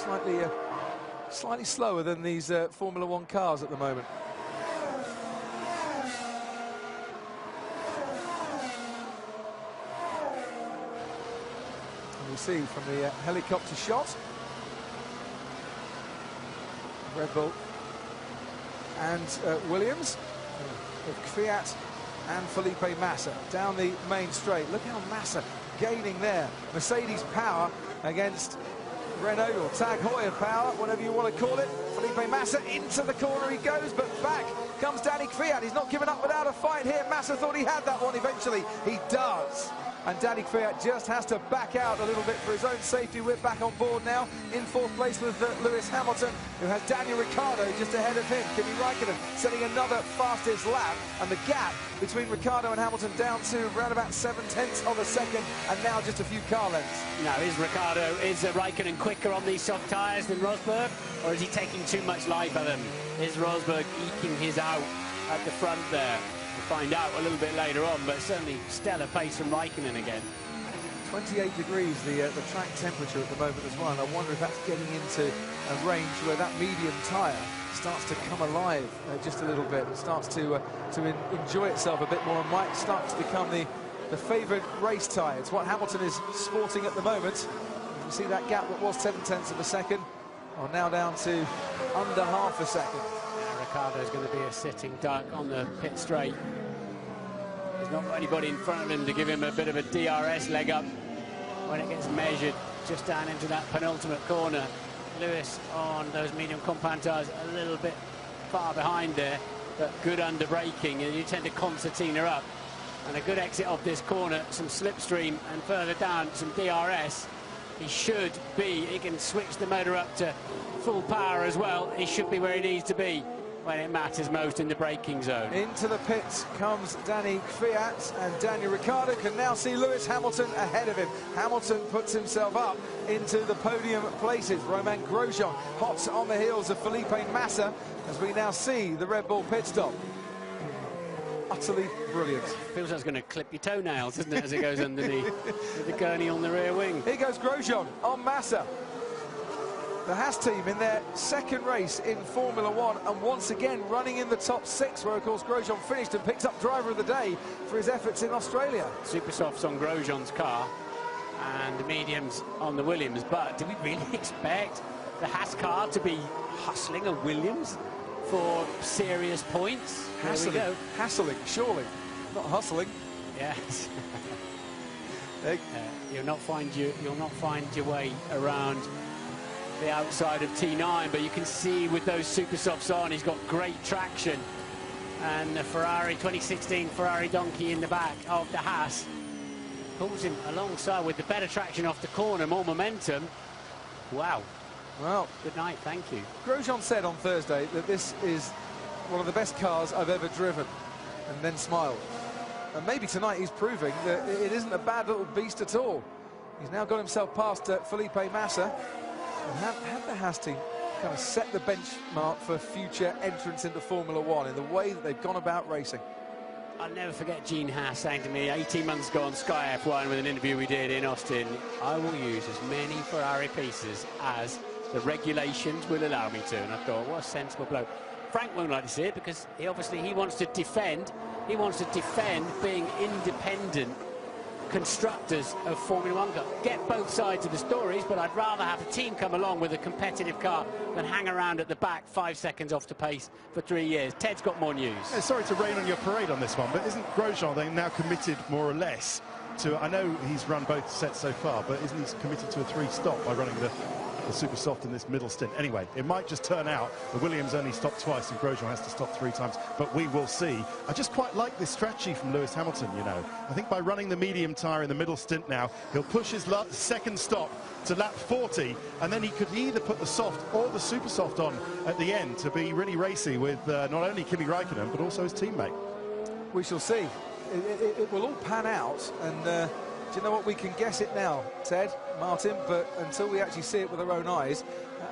slightly slower than these Formula 1 cars at the moment. We see from the helicopter shot, Red Bull and Williams of Kvyat and Felipe Massa down the main straight. Look how Massa gaining there. Mercedes power against Renault or Tag Heuer power, whatever you want to call it. Felipe Massa into the corner he goes, but back comes Danny Kvyat. He's not given up without a fight here. Massa thought he had that one eventually. He does. And Danny Kvyat just has to back out a little bit for his own safety. We're back on board now in fourth place with Lewis Hamilton, who has Daniel Ricciardo just ahead of him. Kimi Raikkonen setting another fastest lap, and the gap between Ricciardo and Hamilton down to around about 7/10 of a second, and now just a few car lengths. Now, is Raikkonen quicker on these soft tyres than Rosberg, or is he taking too much life of them? Is Rosberg eking his out at the front there? We'll find out a little bit later on, but certainly stellar pace from Raikkonen again. 28 degrees the track temperature at the moment as well, and I wonder if that's getting into a range where that medium tyre starts to come alive just a little bit and starts to enjoy itself a bit more, and might start to become the favourite race tyre. It's what Hamilton is sporting at the moment. You can see that gap that was 7/10 of a second, are now down to under half a second. Ricciardo's going to be a sitting duck on the pit straight. There's not got anybody in front of him to give him a bit of a DRS leg up when it gets measured just down into that penultimate corner. Lewis on those medium compound tyres a little bit far behind there, but good under braking, and you tend to concertina up. And a good exit off this corner, some slipstream, and further down some DRS. He can switch the motor up to full power as well. He should be where he needs to be when it matters most in the braking zone. Into the pits comes Danny Kvyat, and Daniel Ricciardo can now see Lewis Hamilton ahead of him. Hamilton puts himself up into the podium places. Romain Grosjean hot on the heels of Felipe Massa as we now see the Red Bull pit stop. Utterly brilliant. Feels like it's going to clip your toenails, doesn't it, as it goes underneath with the gurney on the rear wing. Here goes Grosjean on Massa. The Haas team in their second race in Formula One, and once again running in the top 6, where of course Grosjean finished and picked up driver of the day for his efforts in Australia. Super softs on Grosjean's car and the mediums on the Williams, but do we really expect the Haas car to be hustling a Williams for serious points? Hassling, surely, not hustling. Yes. You'll not find your way around the outside of T9, but you can see with those super softs on, he's got great traction, and the Ferrari 2016 Ferrari donkey in the back of the Haas pulls him alongside with the better traction off the corner, more momentum. Wow. Well, good night, thank you. Grosjean said on Thursday that this is one of the best cars I've ever driven, and then smiled. And maybe tonight he's proving that it isn't a bad little beast at all. He's now got himself past Felipe Massa. And have the Haas team kind of set the benchmark for future entrance into Formula One in the way that they've gone about racing? I'll never forget Gene Haas saying to me 18 months ago on Sky F1 with an interview we did in Austin, I will use as many Ferrari pieces as the regulations will allow me to. And I thought, what a sensible bloke. Frank won't like to see it because he wants to defend being independent constructors of Formula One. Get both sides of the stories, but I'd rather have a team come along with a competitive car than hang around at the back 5 seconds off the pace for 3 years. Ted's got more news. Yeah, sorry to rain on your parade on this one, but isn't Grosjean then now committed more or less to, I know he's run both sets so far, but isn't he committed to a 3-stop by running the super soft in this middle stint? Anyway, it might just turn out the Williams only stopped twice and Grosjean has to stop 3 times, but we will see. I just quite like this strategy from Lewis Hamilton, you know. I think by running the medium tyre in the middle stint now, he'll push his second stop to lap 40, and then he could either put the soft or the super soft on at the end to be really racy with not only Kimi Raikkonen, but also his teammate. We shall see. It will all pan out, and do you know what? We can guess it now, Ted, Martin, but until we actually see it with our own eyes,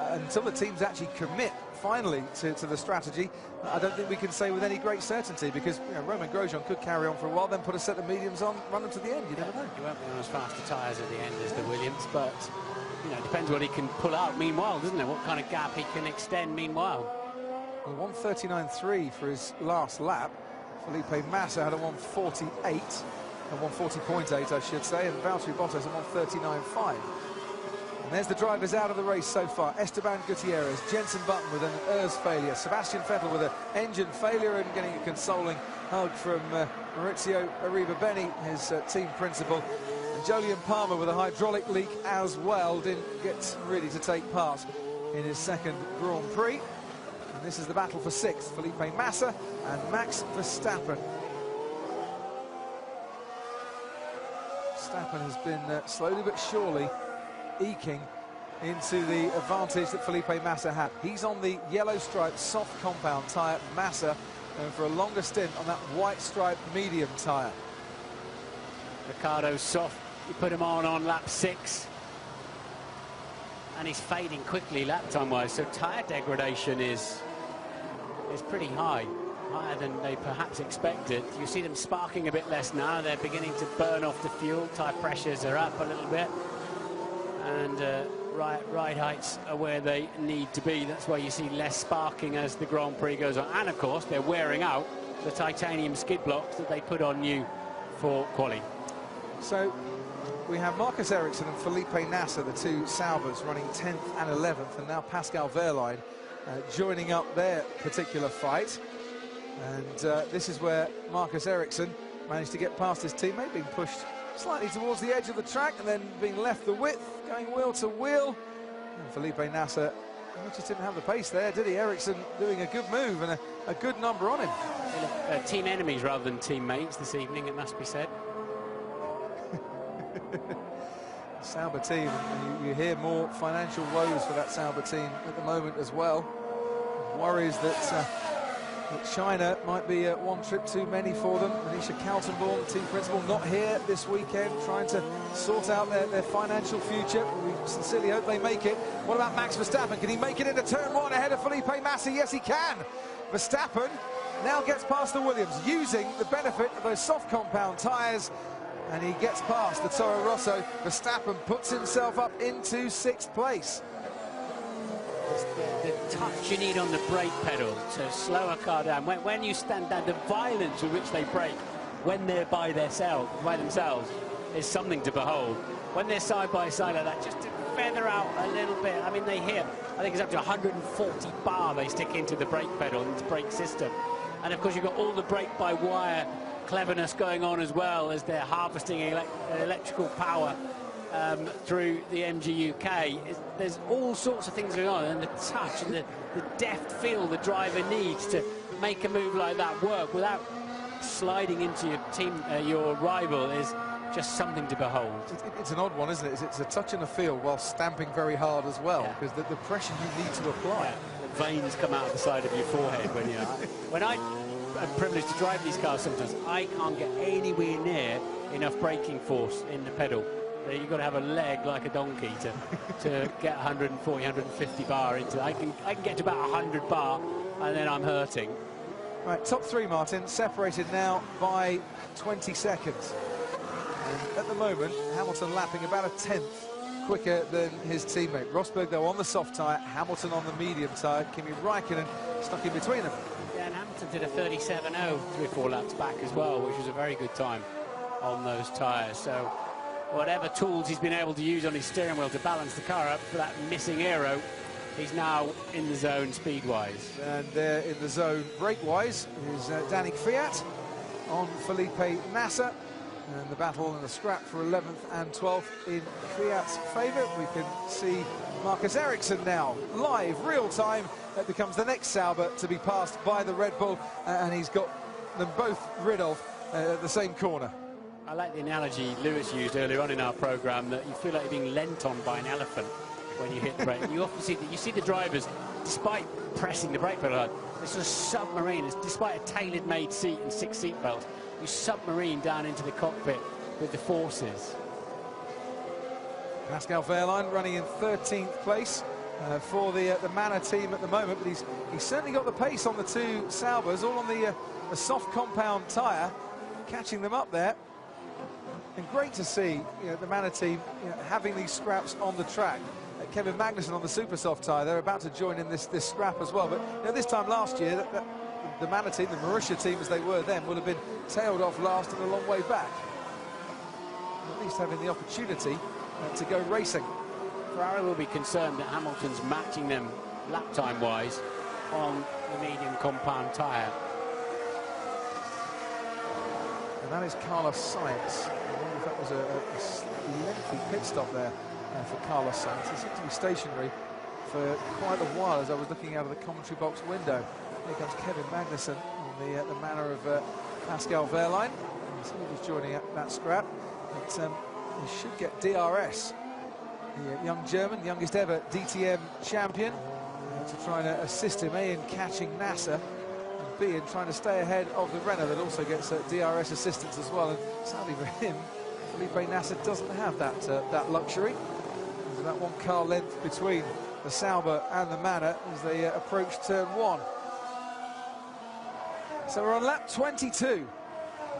until the teams actually commit finally to the strategy, I don't think we can say with any great certainty, because Romain Grosjean could carry on for a while, then put a set of mediums on, run them to the end. You never know. He won't be on as fast a tyres at the end as the Williams, but it depends what he can pull out meanwhile, doesn't it? What kind of gap he can extend meanwhile. Well, 1:39.3 for his last lap. Felipe Massa had a 1:48. And 1:40.8, I should say, and Valtteri Bottas at 1:39.5. And there's the drivers out of the race so far. Esteban Gutierrez, Jenson Button with an ERS failure, Sebastian Vettel with an engine failure and getting a consoling hug from Maurizio Arribabene, his team principal. And Jolyon Palmer with a hydraulic leak as well, didn't get really to take part in his second Grand Prix. And this is the battle for sixth, Felipe Massa and Max Verstappen. Verstappen has been slowly but surely eking into the advantage that Felipe Massa had. He's on the yellow striped soft compound tyre, Massa going for a longer stint on that white striped medium tyre. Ricardo's soft, you put him on lap 6. And he's fading quickly lap time wise, so tyre degradation is pretty high. Higher than they perhaps expected. You see them sparking a bit less now. They're beginning to burn off the fuel. Tyre pressures are up a little bit. And ride heights are where they need to be. That's why you see less sparking as the Grand Prix goes on. And of course, they're wearing out the titanium skid blocks that they put on new for quali. So we have Marcus Ericsson and Felipe Nasser, the two Saubers, running 10th and 11th. And now Pascal Wehrlein joining up their particular fight. And this is where Marcus Ericsson managed to get past his teammate, being pushed slightly towards the edge of the track and then being left the width, going wheel to wheel. And Felipe Nasser just didn't have the pace there, did he? Ericsson doing a good move and a good number on him. Team enemies rather than teammates this evening, it must be said. Sauber team, and you hear more financial woes for that Sauber team at the moment as well. Worries that China might be one trip too many for them. Manisha Kaltenborn, the team principal, not here this weekend, trying to sort out their financial future. We sincerely hope they make it. What about Max Verstappen? Can he make it into turn 1 ahead of Felipe Massa? Yes, he can. Verstappen now gets past the Williams, using the benefit of those soft compound tyres, and he gets past the Toro Rosso. Verstappen puts himself up into 6th place. The touch you need on the brake pedal to slow a car down. When you stand down, the violence with which they brake when they're by themselves is something to behold. When they're side by side like that, just to feather out a little bit. I mean, they hit, I think it's up to 140 bar they stick into the brake pedal, into the brake system. And of course, you've got all the brake-by-wire cleverness going on as well as they're harvesting electrical power through the MGUK. There's all sorts of things going on, and the touch and the deft feel the driver needs to make a move like that work without sliding into your rival is just something to behold. It's an odd one, isn't it? It's a touch and a feel while stamping very hard as well, because the pressure you need to apply. Yeah. The veins come out the side of your forehead when you when I'm privileged to drive these cars sometimes, I can't get anywhere near enough braking force in the pedal. You've got to have a leg like a donkey to get 140, 150 bar into it. I can get to about 100 bar, and then I'm hurting. Right, top 3, Martin, separated now by 20 seconds. And at the moment, Hamilton lapping about a 10th quicker than his teammate. Rosberg, though, on the soft tyre, Hamilton on the medium tyre. Kimi Räikkönen stuck in between them. Yeah, and Hamilton did a 37.0 3 or 4 laps back as well, which was a very good time on those tyres. So whatever tools he's been able to use on his steering wheel to balance the car up for that missing aero, he's now in the zone speed-wise. And there in the zone brake-wise is Danny Kvyat on Felipe Massa. And the battle and the scrap for 11th and 12th in Kvyat's favour. We can see Marcus Ericsson now, live, real-time. That becomes the next Sauber to be passed by the Red Bull, and he's got them both rid of at the same corner. I like the analogy Lewis used earlier on in our programme, that you feel like you're being leant on by an elephant when you hit the brake. You often see the drivers, despite pressing the brake pedal hard, this is a submarine. Despite a tailored-made seat and 6 seat belts, you submarine down into the cockpit with the forces. Pascal Wehrlein running in 13th place for the Manor team at the moment, but he's certainly got the pace on the two Saubers, all on the soft compound tyre, catching them up there. And great to see the Manor team having these scraps on the track. Kevin Magnussen on the super soft tyre, they're about to join in this scrap as well. But this time last year, the Manor team, the Marussia team as they were then, would have been tailed off last and a long way back. At least having the opportunity to go racing. Ferrari will be concerned that Hamilton's matching them lap time wise on the medium compound tyre. and that is Carlos Sainz. I wonder if that was a lengthy pit stop there for Carlos Sainz. He seemed to be stationary for quite a while as I was looking out of the commentary box window. Here comes Kevin Magnussen on the manner of Pascal Wehrlein. He's joining that scrap. But he should get DRS. The young German, youngest ever DTM champion, to try and assist him, A, in catching Nasser, and B, in trying to stay ahead of the Renault that also gets DRS assistance as well. And sadly for him, Felipe Nasser doesn't have that luxury. There's that 1 car length between the Sauber and the Manor as they approach turn 1. So we're on lap 22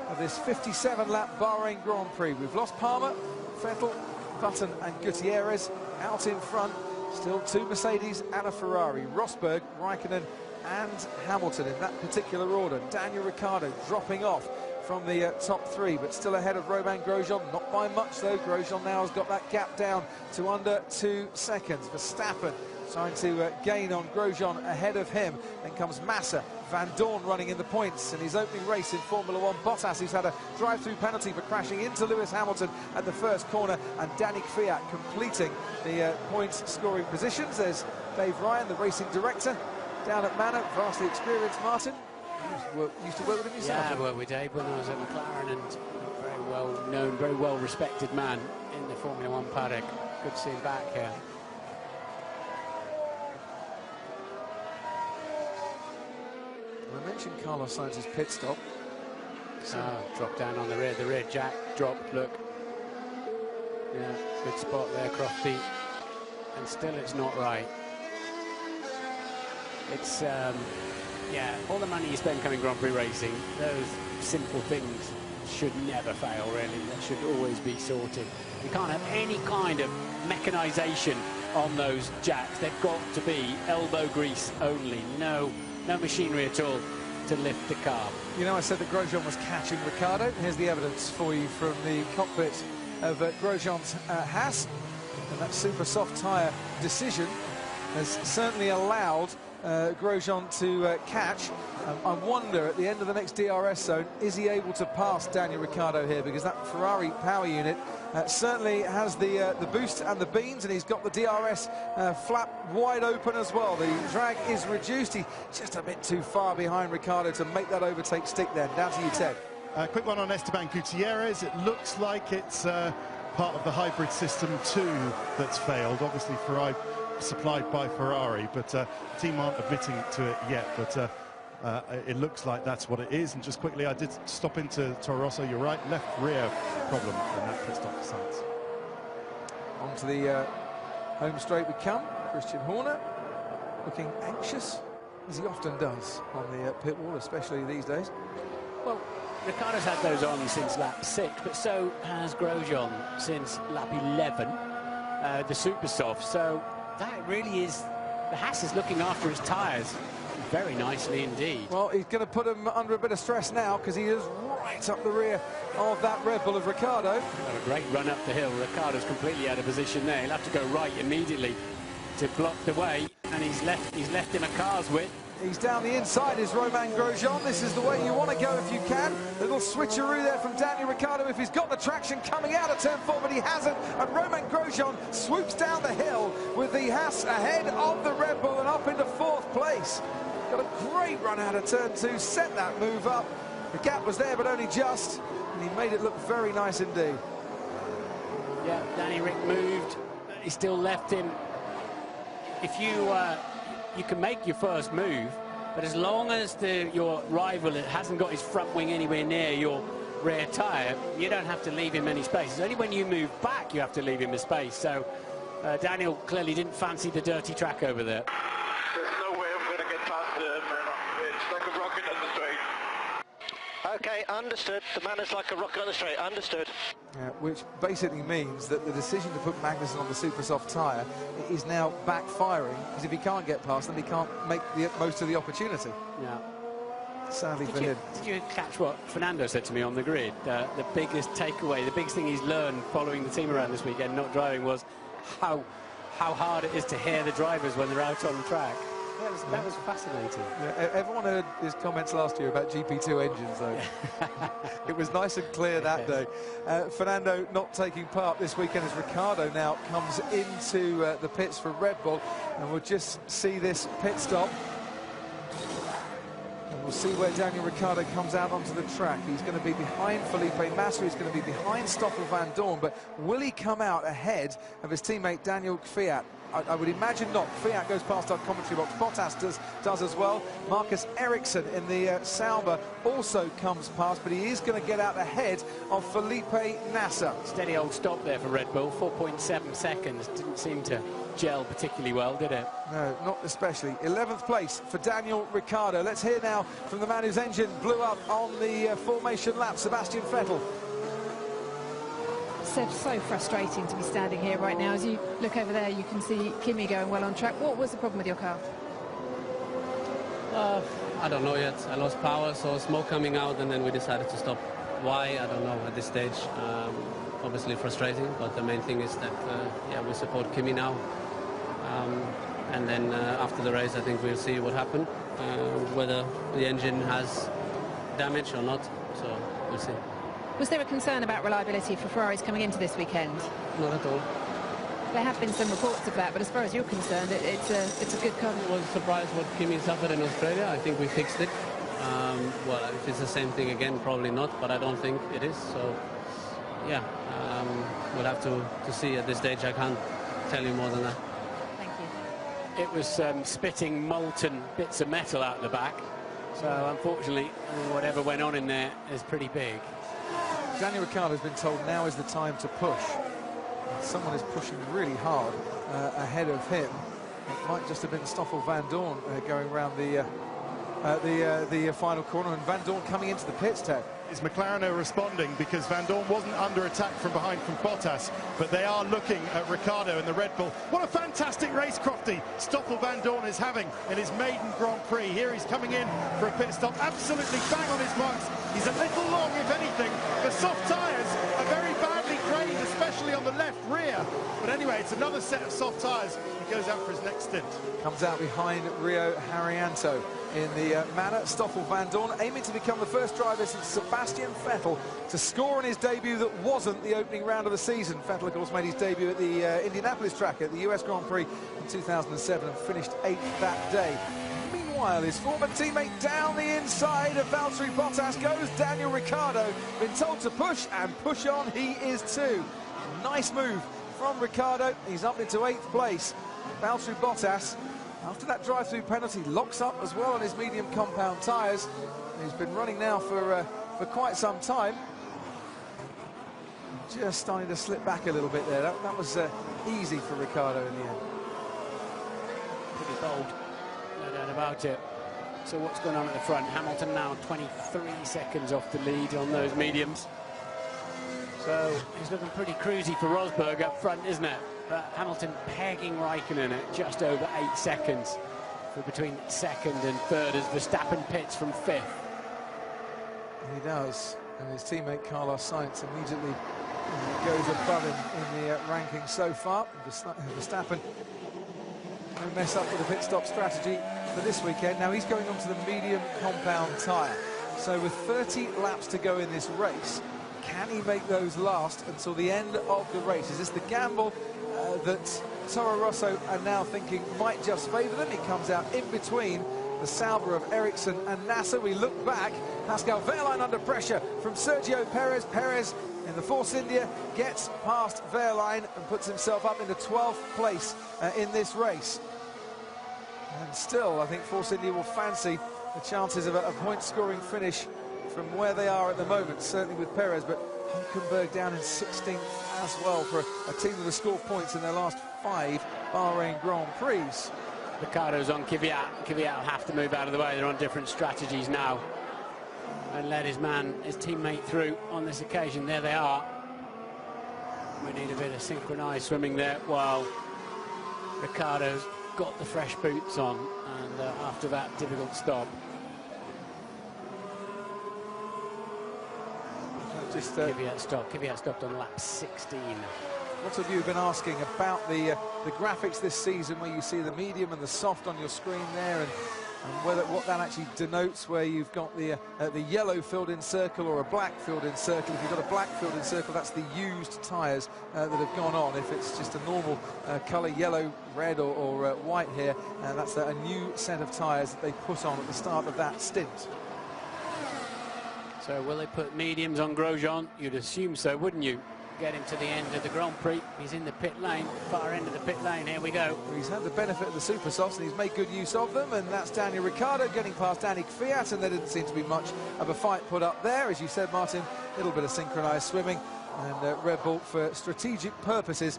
of this 57-lap Bahrain Grand Prix. We've lost Palmer, Vettel, Button and Gutierrez out in front. Still 2 Mercedes and a Ferrari. Rosberg, Raikkonen and Hamilton in that particular order. Daniel Ricciardo dropping off from the top 3, but still ahead of Romain Grosjean. Not by much though. Grosjean now has got that gap down to under 2 seconds. Verstappen trying to gain on Grosjean ahead of him. Then comes Massa. Van Dorn running in the points in his opening race in Formula 1. Bottas, who's had a drive-through penalty for crashing into Lewis Hamilton at the first corner, and Danny Kvyat completing the points scoring positions. There's Dave Ryan, the racing director, down at Manor, vastly experienced. Martin, you used to work with him yourself? Yeah, I worked with Dave when I was at McLaren, and very well known, very well respected man in the Formula 1 paddock. Good to see him back here. I mentioned Carlos Sainz's pit stop. Drop down on the rear jack dropped, look. Yeah, good spot there, Crofty. And still it's not right. It's, yeah, all the money you spend coming Grand Prix racing, those simple things should never fail, really. That should always be sorted. You can't have any kind of mechanisation on those jacks. They've got to be elbow grease only. No machinery at all to lift the car. You know, I said that Grosjean was catching Ricciardo. Here's the evidence for you from the cockpit of Grosjean's Haas. And that super soft tyre decision has certainly allowed Grosjean to catch. I wonder, at the end of the next DRS zone, is he able to pass Daniel Ricciardo here? Because that Ferrari power unit certainly has the boost and the beans, and he's got the DRS flap wide open as well. The drag is reduced. He's just a bit too far behind Ricciardo to make that overtake stick then. Down to you, Ted. Quick one on Esteban Gutierrez. It looks like it's part of the hybrid system 2 that's failed. Obviously, supplied by Ferrari, but the team aren't admitting to it yet. But it looks like that's what it is. And just quickly, I did stop into Toro Rosso. You're right, left rear problem in that pit stop sites. On to the home straight we come. Christian Horner looking anxious, as he often does on the pit wall, especially these days. Well, Ricciardo's had those on since lap 6, but so has Grosjean since lap 11, the super soft. So that really is, the Haas is looking after his tyres very nicely indeed. Well, he's going to put him under a bit of stress now, because he is right up the rear of that Red Bull of Ricciardo. A great run up the hill. Ricciardo's completely out of position there. He'll have to go right immediately to block the way, and he's left him a car's width. He's down the inside, is Romain Grosjean. This is the way you want to go if you can. A little switcheroo there from Daniel Ricciardo if he's got the traction coming out of turn 4, but he hasn't. And Romain Grosjean swoops down the hill with the Haas ahead of the Red Bull and up into 4th place. Got a great run out of turn 2, set that move up. The gap was there, but only just, and he made it look very nice indeed. Yeah, Danny Rick moved. He still left him. If you can make your first move, but as long as your rival hasn't got his front wing anywhere near your rear tyre, you don't have to leave him any space. It's only when you move back you have to leave him a space. So Daniel clearly didn't fancy the dirty track over there. There's no way I'm going to get past him. It's like a rocket on the straight. Okay, understood. The man is like a rocket on the straight. Understood. Which basically means that the decision to put Magnussen on the super soft tyre is now backfiring, because if he can't get past them, he can't make the most of the opportunity. Yeah. Sadly for him. Did you catch what Fernando said to me on the grid? The biggest takeaway, the biggest thing he's learned following the team around this weekend, not driving, was how hard it is to hear the drivers when they're out on the track. That was fascinating. Yeah, everyone heard his comments last year about GP2 engines, though. It was nice and clear that day. Fernando not taking part this weekend as Ricciardo now comes into the pits for Red Bull, and we'll just see this pit stop. And we'll see where Daniel Ricciardo comes out onto the track. He's going to be behind Felipe Massa, he's going to be behind Stoffel Van Dorn, but will he come out ahead of his teammate Daniel Kvyat? I would imagine not. Kvyat goes past our commentary box. Bottas does as well. Marcus Ericsson in the Sauber also comes past, but he is going to get out ahead of Felipe Nasser. Steady old stop there for Red Bull. 4.7 seconds. Didn't seem to gel particularly well, did it? No, not especially. 11th place for Daniel Ricciardo. Let's hear now from the man whose engine blew up on the formation lap, Sebastian Vettel. So frustrating to be standing here right now. As you look over there, you can see Kimi going well on track. What was the problem with your car? I don't know yet. I lost power, so smoke coming out, and then we decided to stop. Why? I don't know at this stage. Obviously frustrating, but the main thing is that yeah, we support Kimi now. And then after the race, I think we'll see what happened, whether the engine has damage or not. So we'll see. Was there a concern about reliability for Ferraris coming into this weekend? Not at all. There have been some reports of that, but as far as you're concerned, it's a good car. I was surprised what Kimi suffered in Australia. I think we fixed it. Well, if it's the same thing again, probably not, but I don't think it is. So, yeah, we'll have to see at this stage. I can't tell you more than that. Thank you. It was spitting molten bits of metal out the back. So, unfortunately, whatever went on in there is pretty big. Daniel Ricciardo has been told now is the time to push. Someone is pushing really hard ahead of him. It might just have been Stoffel Van Dorn going around the final corner, and Van Dorn coming into the pits, Ted. Is McLaren are responding because Van Dorn wasn't under attack from behind from Bottas, but they are looking at Ricciardo and the Red Bull. What a fantastic race, Crofty, Stoffel Van Dorn is having in his maiden Grand Prix. Here he's coming in for a pit stop, absolutely bang on his marks. He's a little long, if anything. The soft tyres are very badly trained, especially on the left rear. But anyway, it's another set of soft tyres. He goes out for his next stint. Comes out behind Rio Haryanto in the manner. Stoffel Van Dorn aiming to become the first driver since Sebastian Vettel to score on his debut that wasn't the opening round of the season. Vettel, of course, made his debut at the Indianapolis track at the US Grand Prix in 2007 and finished 8th that day. Meanwhile, his former teammate down the inside of Valtteri Bottas goes Daniel Ricciardo. Been told to push, and push on he is too. Nice move from Ricciardo. He's up into 8th place. Valtteri Bottas, after that drive-through penalty, locks up as well on his medium compound tyres. He's been running now for quite some time. Just starting to slip back a little bit there. That was easy for Ricciardo in the end. Pretty bold, no doubt about it. So what's going on at the front? Hamilton now 23 seconds off the lead on those mediums. So he's looking pretty cruisy for Rosberg up front, isn't it? But Hamilton pegging Raikkonen at just over 8 seconds for between 2nd and 3rd as Verstappen pits from 5th. He does, and his teammate Carlos Sainz immediately goes above him in the ranking so far. Verstappen no mess up with the pit stop strategy for this weekend. Now he's going on to the medium compound tyre. So with 30 laps to go in this race, can he make those last until the end of the race? Is this the gamble that Toro Rosso are now thinking might just favour them? He comes out in between the Sauber of Ericsson and Nasser. We look back, Pascal Wehrlein under pressure from Sergio Perez. Perez in the Force India gets past Wehrlein and puts himself up into 12th place in this race. And still, I think Force India will fancy the chances of a point-scoring finish from where they are at the moment, certainly with Perez, but Hülkenberg down in 16th as well for a team that has scored points in their last 5 Bahrain Grand Prix. Ricciardo's on Kvyat. Kvyat will have to move out of the way. They're on different strategies now. And let his teammate through on this occasion. There they are. We need a bit of synchronised swimming there while Ricciardo's got the fresh boots on, and after that difficult stop. Just Kvyat stopped on lap 16. Lots of you have been asking about the graphics this season, where you see the medium and the soft on your screen there, and what that actually denotes, where you've got the yellow filled-in circle or a black filled-in circle. If you've got a black filled-in circle, that's the used tyres that have gone on. If it's just a normal colour, yellow, red or white here, that's a new set of tyres that they put on at the start of that stint. So will they put mediums on Grosjean? You'd assume so, wouldn't you? Get him to the end of the Grand Prix. He's in the pit lane, far end of the pit lane. Here we go. He's had the benefit of the super softs, and he's made good use of them, and that's Daniel Ricciardo getting past Danny Kvyat, and there didn't seem to be much of a fight put up there. As you said, Martin, a little bit of synchronised swimming, and Red Bull, for strategic purposes,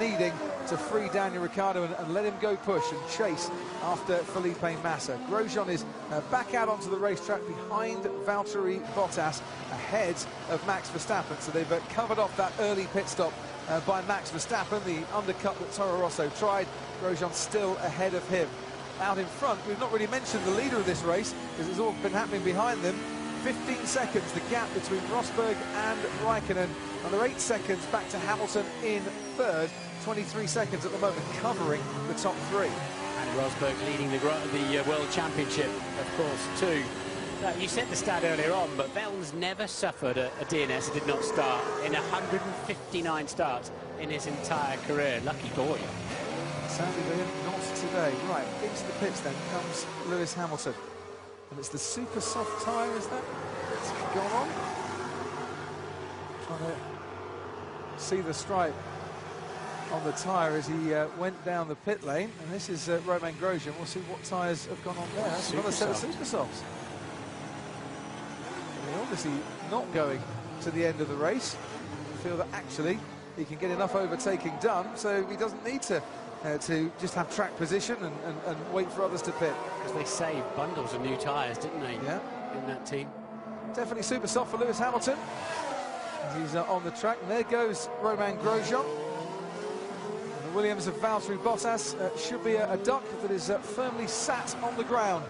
needing to free Daniel Ricciardo and let him go push and chase after Felipe Massa. Grosjean is back out onto the racetrack behind Valtteri Bottas, ahead of Max Verstappen. So they've covered off that early pit stop by Max Verstappen, the undercut that Toro Rosso tried. Grosjean still ahead of him. Out in front, we've not really mentioned the leader of this race, because it's all been happening behind them. 15 seconds, the gap between Rosberg and Raikkonen. Another 8 seconds back to Hamilton in third. 23 seconds at the moment, covering the top three. And Rosberg leading the World Championship, of course, too. You said the stat earlier on, but Vettel's never suffered a DNS. It did not start in 159 starts in his entire career. Lucky boy. Sadly, they have not today. Right, into the pits then comes Lewis Hamilton. And it's the super soft tyre, is that? It's gone on. Trying to see the stripe on the tyre as he went down the pit lane. And this is Romain Grosjean. We'll see what tyres have gone on there. That's another set of super softs. They're obviously not going to the end of the race. I feel that actually he can get enough overtaking done, so he doesn't need to just have track position and wait for others to pit. Because they saved bundles of new tyres, didn't they? Yeah. In that team. Definitely super soft for Lewis Hamilton. He's on the track, and there goes Romain Grosjean. And the Williams of Valtteri Bottas should be a duck that is firmly sat on the ground.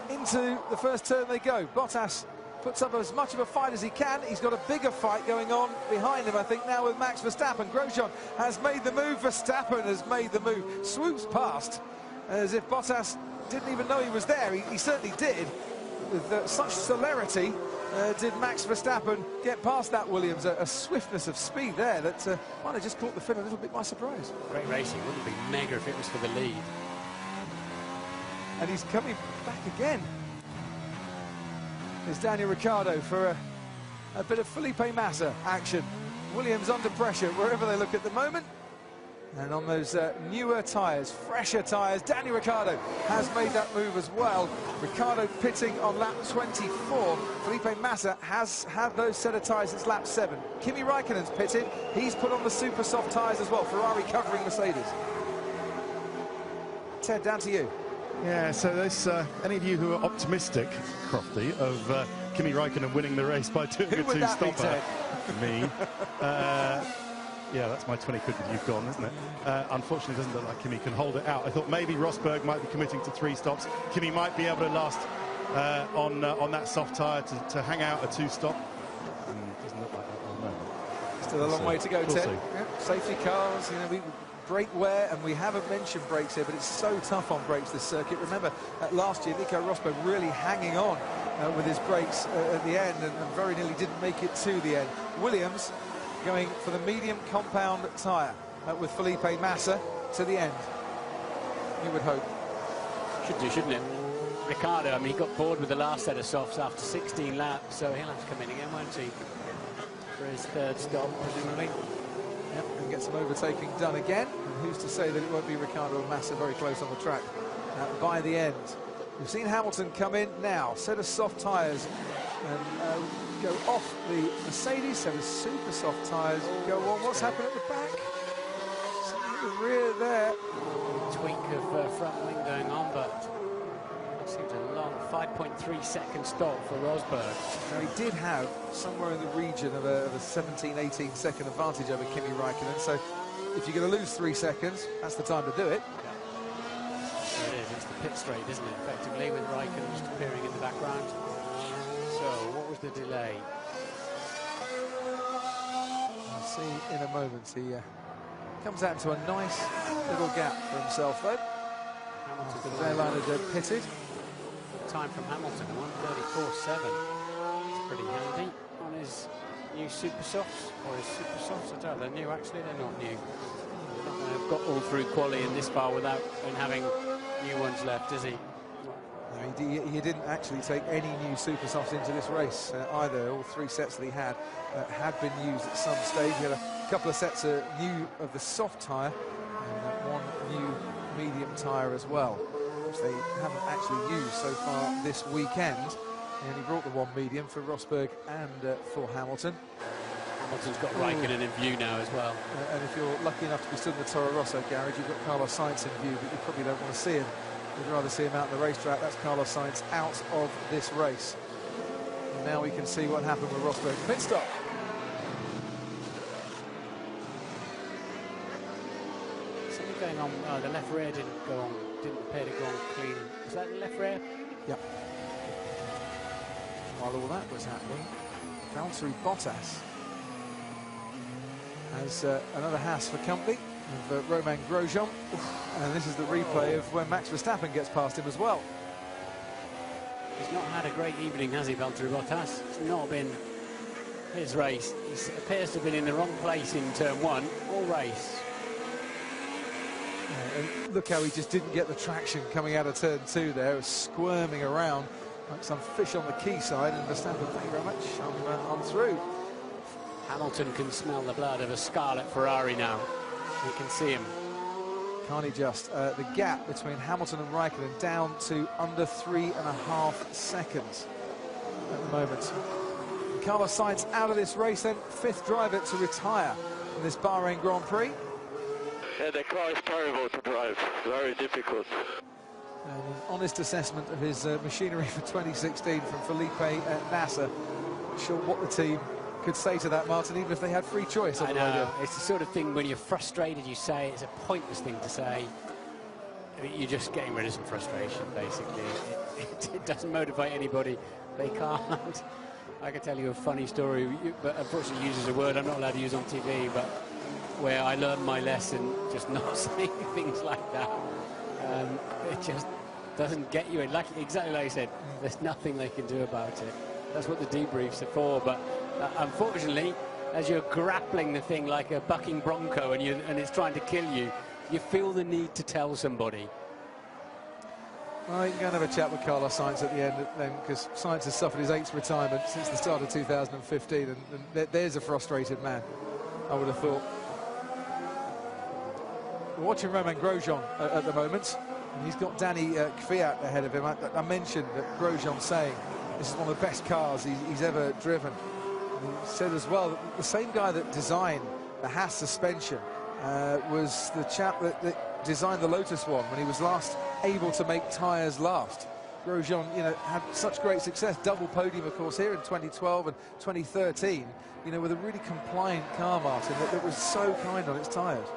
Into the first turn they go. Bottas puts up as much of a fight as he can. He's got a bigger fight going on behind him, I think, now with Max Verstappen. Grosjean has made the move. Verstappen has made the move. Swoops past as if Bottas didn't even know he was there. He certainly did. With such celerity did Max Verstappen get past that Williams. A swiftness of speed there that might have just caught the fin a little bit by surprise. Great racing. Wouldn't be mega if it was for the lead. And he's coming back again. There's Daniel Ricciardo for a bit of Felipe Massa action. Williams under pressure wherever they look at the moment. And on those newer tyres, fresher tyres, Daniel Ricciardo has made that move as well. Ricciardo pitting on lap 24. Felipe Massa has had those set of tyres since lap 7. Kimi Raikkonen's pitted. He's put on the super soft tyres as well. Ferrari covering Mercedes. Ted, down to you. Yeah, so there's any of you who are optimistic, Crofty, of Kimi Raikkonen winning the race by doing a two-stopper. Me. Yeah, that's my 20 quid that you've gone, isn't it? Unfortunately, it doesn't look like Kimi can hold it out. I thought maybe Rosberg might be committing to 3 stops. Kimi might be able to last on that soft tyre to hang out a two-stop. Doesn't look like that at the moment. Still a long way to go, Ted. Yeah, safety cars, you know, brake wear, and we haven't mentioned brakes here, but it's so tough on brakes, this circuit. Remember, last year, Nico Rosberg really hanging on with his brakes at the end, and very nearly didn't make it to the end. Williams going for the medium compound tyre with Felipe Massa to the end. You would hope. Should do, shouldn't it? Ricciardo, I mean, he got bored with the last set of softs after 16 laps, so he'll have to come in again, won't he? For his third stop, presumably. Yep, and get some overtaking done again. And who's to say that it won't be Ricciardo and Massa very close on the track by the end. We've seen Hamilton come in now, set of soft tyres and go off the Mercedes, set of super soft tyres go on. What's happened at the back? Something at the rear there. Tweak of front wing going on, but it seems a long 5.3 second stop for Rosberg. Now, he did have somewhere in the region of a 17, 18 second advantage over Kimi Raikkonen, so if you're going to lose 3 seconds, that's the time to do it. There it is, it's the pit straight, isn't it, effectively, with Raikkonen just appearing in the background. So, what was the delay? Let's see in a moment. He comes out into a nice little gap for himself, though. Hamilton's The airline had pitted. time from Hamilton, 1:34.7. It's pretty handy on his new super softs, or his super softs. I don't know, they're new actually, they're not new. They're not going to have got all through quali in this far without having new ones left, is he? No, he didn't actually take any new super softs into this race either. All 3 sets that he had been used at some stage. He had a couple of sets new of the soft tyre and 1 new medium tyre as well, which they haven't actually used so far this weekend. He only brought the 1 medium for Rosberg and for Hamilton. Hamilton's got Raikkonen in view now as well. And if you're lucky enough to be stood in the Toro Rosso garage, you've got Carlos Sainz in view, but you probably don't want to see him. You'd rather see him out on the racetrack. That's Carlos Sainz out of this race. And now we can see what happened with Rosberg's pit stop. Something going on. Oh, the left rear didn't appear to go on clean. Is that the left rear? Yep. While all that was happening, Valtteri Bottas has another Haas for company of Romain Grosjean, and this is the replay of when Max Verstappen gets past him as well. He's not had a great evening, has he, Valtteri Bottas? It's not been his race. He appears to have been in the wrong place in turn 1 all race. And look how he just didn't get the traction coming out of turn 2 there, squirming around like some fish on the quayside, and Verstappen, thank you very much, on through. Hamilton can smell the blood of a scarlet Ferrari now. You can see him. Can't he just? The gap between Hamilton and Raikkonen down to under 3.5 seconds at the moment. And Carlos Sainz out of this race, then 5th driver to retire in this Bahrain Grand Prix. Yeah, the car is terrible to drive, very difficult. And an honest assessment of his machinery for 2016 from Felipe at Nasser. Not sure what the team could say to that, Martin, even if they had free choice on the radio. It's the sort of thing when you're frustrated, you say it's a pointless thing to say. You're just getting rid of some frustration, basically. It doesn't motivate anybody. They can't. I can tell you a funny story, but unfortunately uses a word I'm not allowed to use on TV, but where I learned my lesson, just not saying things like that. It just doesn't get you in. Exactly like you said, there's nothing they can do about it. That's what the debriefs are for, but unfortunately, as you're grappling the thing like a bucking bronco and it's trying to kill you, you feel the need to tell somebody. Well, you can go and have a chat with Carlos Sainz at the end then, because Sainz has suffered his 8th retirement since the start of 2015, and there's a frustrated man, I would have thought. We're watching Romain Grosjean at the moment, and he's got Danny Kvyat ahead of him. I mentioned that Grosjean saying this is one of the best cars he's ever driven. And he said as well that the same guy that designed the Haas suspension was the chap that designed the Lotus one when he was last able to make tyres last. Grosjean, had such great success, double podium, of course, here in 2012 and 2013, with a really compliant car, Martin, that was so kind on its tyres.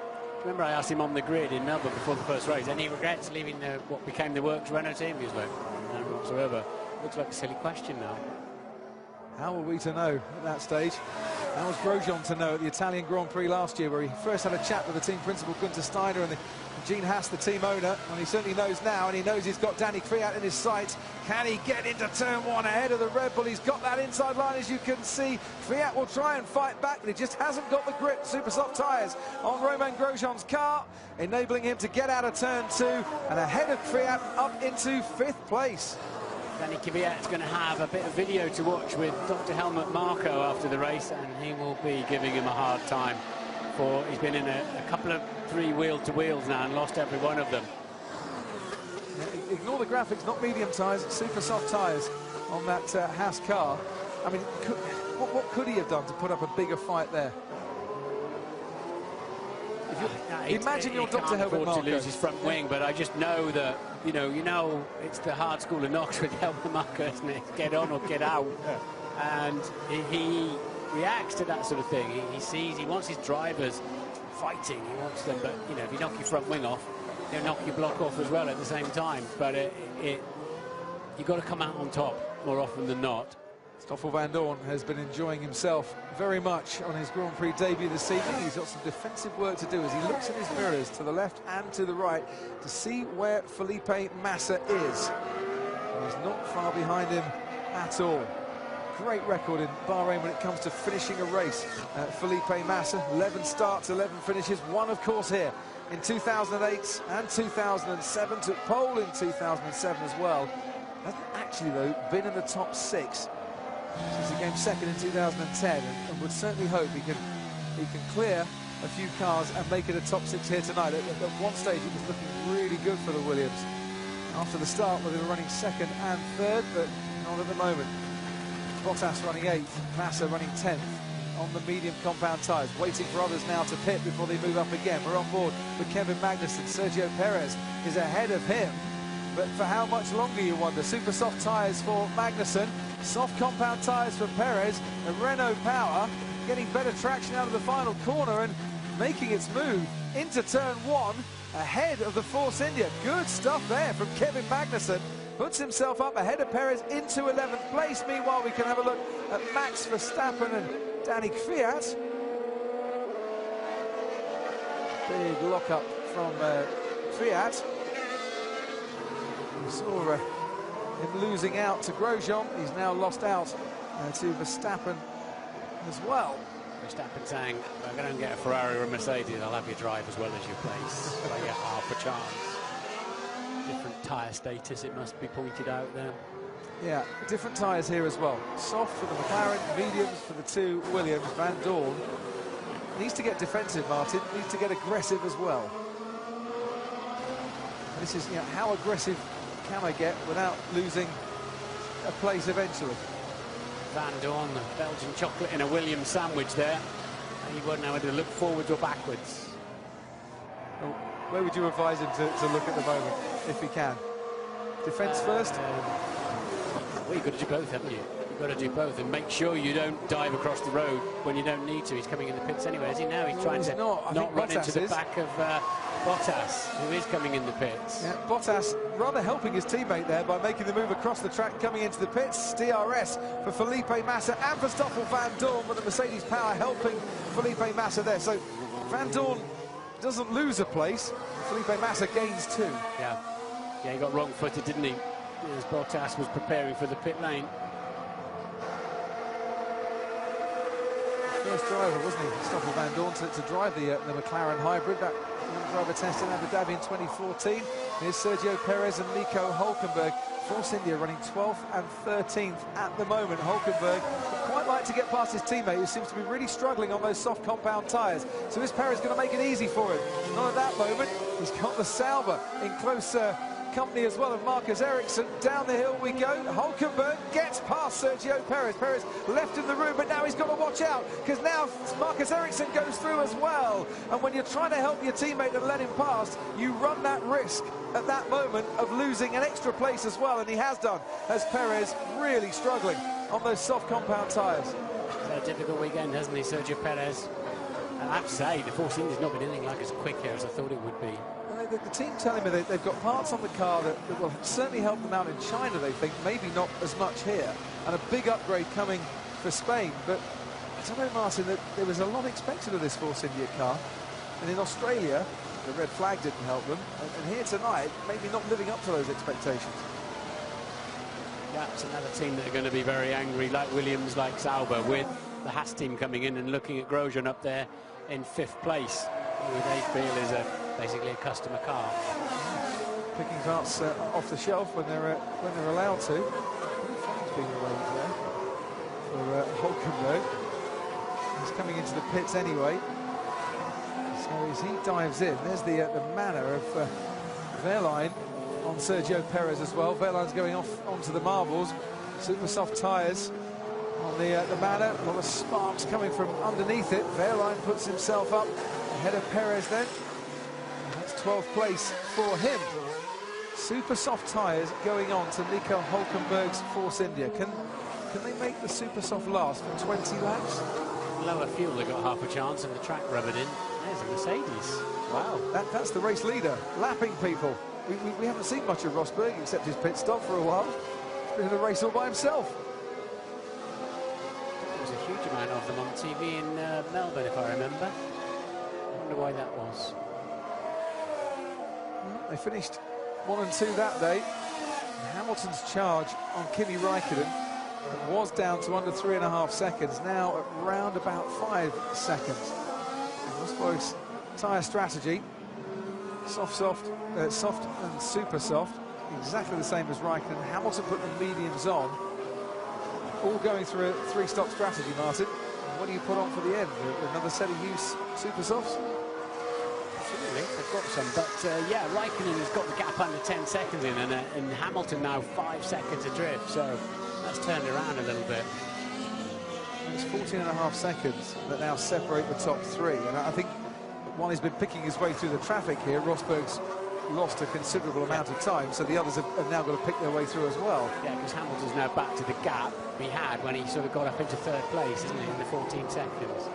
Remember I asked him on the grid in Melbourne before the first race, any regrets leaving what became the Works Renault team? He was like, none whatsoever. Looks like a silly question now. How are we to know at that stage? How was Grosjean to know at the Italian Grand Prix last year, where he first had a chat with the team principal Günther Steiner and Gene Haas, the team owner, and he certainly knows now, and he knows he's got Danny Kvyat in his sights. Can he get into turn 1 ahead of the Red Bull? He's got that inside line, as you can see. Kvyat will try and fight back, but he just hasn't got the grip. Super soft tyres on Romain Grosjean's car, enabling him to get out of turn 2 and ahead of Kvyat up into 5th place. Danny Kvyat's going to have a bit of video to watch with Dr. Helmut Marko after the race, and he will be giving him a hard time. He's been in a couple of 3 wheel-to-wheels now and lost every one of them. Ignore the graphics, not medium tyres, super soft tyres on that Haas car. I mean, what could he have done to put up a bigger fight there? Imagine you're Dr. Helmut Marko. To lose his front wing, but I just know that, it's the hard school of knocks with Helmut Marko, isn't it? Get on or get out. And he reacts to that sort of thing. He wants his drivers fighting. He wants them, but if you knock your front wing off, they'll knock your block off as well at the same time. But you've got to come out on top more often than not. Stoffel Vandoorne has been enjoying himself very much on his Grand Prix debut this evening. He's got some defensive work to do as he looks in his mirrors to the left and to the right to see where Felipe Massa is. He's not far behind him at all. Great record in Bahrain when it comes to finishing a race. Felipe Massa, 11 starts, 11 finishes, one of course here in 2008 and 2007, took pole in 2007 as well. Hasn't actually though been in the top 6 since he came second in 2010, and would certainly hope he can clear a few cars and make it a top 6 here tonight. At one stage it was looking really good for the Williams after the start where they were running second and third, but not at the moment. Bottas running 8th, Massa running 10th on the medium compound tyres, waiting for others now to pit before they move up again. We're on board with Kevin Magnussen. Sergio Perez is ahead of him, but for how much longer, you wonder? Super soft tyres for Magnussen, soft compound tyres for Perez, and Renault Power getting better traction out of the final corner and making its move into turn 1 ahead of the Force India. Good stuff there from Kevin Magnussen. Puts himself up ahead of Perez into 11th place. Meanwhile, we can have a look at Max Verstappen and Danny Kvyat. Big lock-up from Kvyat. We saw him losing out to Grosjean. He's now lost out to Verstappen as well. Verstappen saying, if I don't get a Ferrari or a Mercedes, I'll have you drive as well as you place. So I get half a chance. Different tyre status, it must be pointed out there. Yeah, different tyres here as well. Soft for the McLaren, mediums for the 2 Williams. Vandoorne needs to get defensive, Martin, needs to get aggressive as well. This is, how aggressive can I get without losing a place eventually? Vandoorne, the Belgian chocolate in a Williams sandwich there. And he wouldn't know whether to look forwards or backwards. Well, where would you advise him to look at the moment, if he can? Defence first? Well, you've got to do both, haven't you? You've got to do both and make sure you don't dive across the road when you don't need to. He's coming in the pits anyway, is he now? He's trying to not run into the back of Bottas, who is coming in the pits. Yeah, Bottas rather helping his teammate there by making the move across the track, coming into the pits. DRS for Felipe Massa and for Stoffel Vandoorne, but the Mercedes Power helping Felipe Massa there. So Vandoorne doesn't lose a place. Felipe Massa gains 2. Yeah, he got wrong-footed, didn't he? As Bottas was preparing for the pit lane. First driver, wasn't he? Stoffel Vandoorne to drive the McLaren hybrid. That driver test in Abu Dhabi in 2014. Here's Sergio Perez and Nico Hülkenberg. Force India running 12th and 13th at the moment. Hülkenberg would quite like to get past his teammate, who seems to be really struggling on those soft compound tyres. So is Perez going to make it easy for him? Not at that moment. He's got the Sauber in close company as well of Marcus Ericsson. Down the hill we go. Hülkenberg gets past Sergio Perez. Perez left in the room, but now he's got to watch out, because now Marcus Ericsson goes through as well. And when you're trying to help your teammate and let him past, you run that risk at that moment of losing an extra place as well, and he has done, as Perez really struggling on those soft compound tyres. It's a difficult weekend, hasn't he, Sergio Perez? And I have to say, the Force India's not been anything like as quick here as I thought it would be. The team telling me they've got parts on the car that will certainly help them out in China, they think, maybe not as much here, and a big upgrade coming for Spain. But I don't know, Martin, that there was a lot expected of this Force India car, and in Australia the red flag didn't help them, and here tonight maybe not living up to those expectations. Yeah, it's another team that are going to be very angry, like Williams, like Sauber, with the Haas team coming in and looking at Grosjean up there in 5th place, who they feel is basically a customer car. Picking parts off the shelf when they're allowed to. Flags being waved there for Hülkenberg. He's coming into the pits anyway. So as he dives in, there's the manner of Wehrlein on Sergio Perez as well. Wehrlein's going off onto the marbles. Super soft tyres on the manner. A lot of sparks coming from underneath it. Wehrlein puts himself up ahead of Perez then. That's 12th place for him. Super soft tyres going on to Nico Hülkenberg's Force India. Can they make the super soft last for 20 laps? Lower fuel, they got half a chance, and the track rubbered in. There's a Mercedes. Wow, that's the race leader, lapping people. We haven't seen much of Rosberg except his pit stop for a while. He's been in a race all by himself. was a huge amount of them on TV in Melbourne, if I remember. I wonder why that was. Well, they finished 1 and 2 that day. Hamilton's charge on Kimi Räikkönen was down to under 3.5 seconds, now at round about 5 seconds. Rosberg's tyre strategy, soft and super soft, exactly the same as Räikkönen. Hamilton put the mediums on, all going through a 3-stop strategy, Martin. What do you put on for the end? Another set of used super softs? Absolutely, they've got some, but yeah, Räikkönen has got the gap under 10 seconds in, and Hamilton now 5 seconds adrift, so that's turned around a little bit. It's 14.5 seconds that now separate the top 3, and I think while he's been picking his way through the traffic here, Rosberg's lost a considerable amount of time, so the others have now got to pick their way through as well. Yeah, because Hamilton's now back to the gap he had when he sort of got up into 3rd place, isn't he, in the 14 seconds.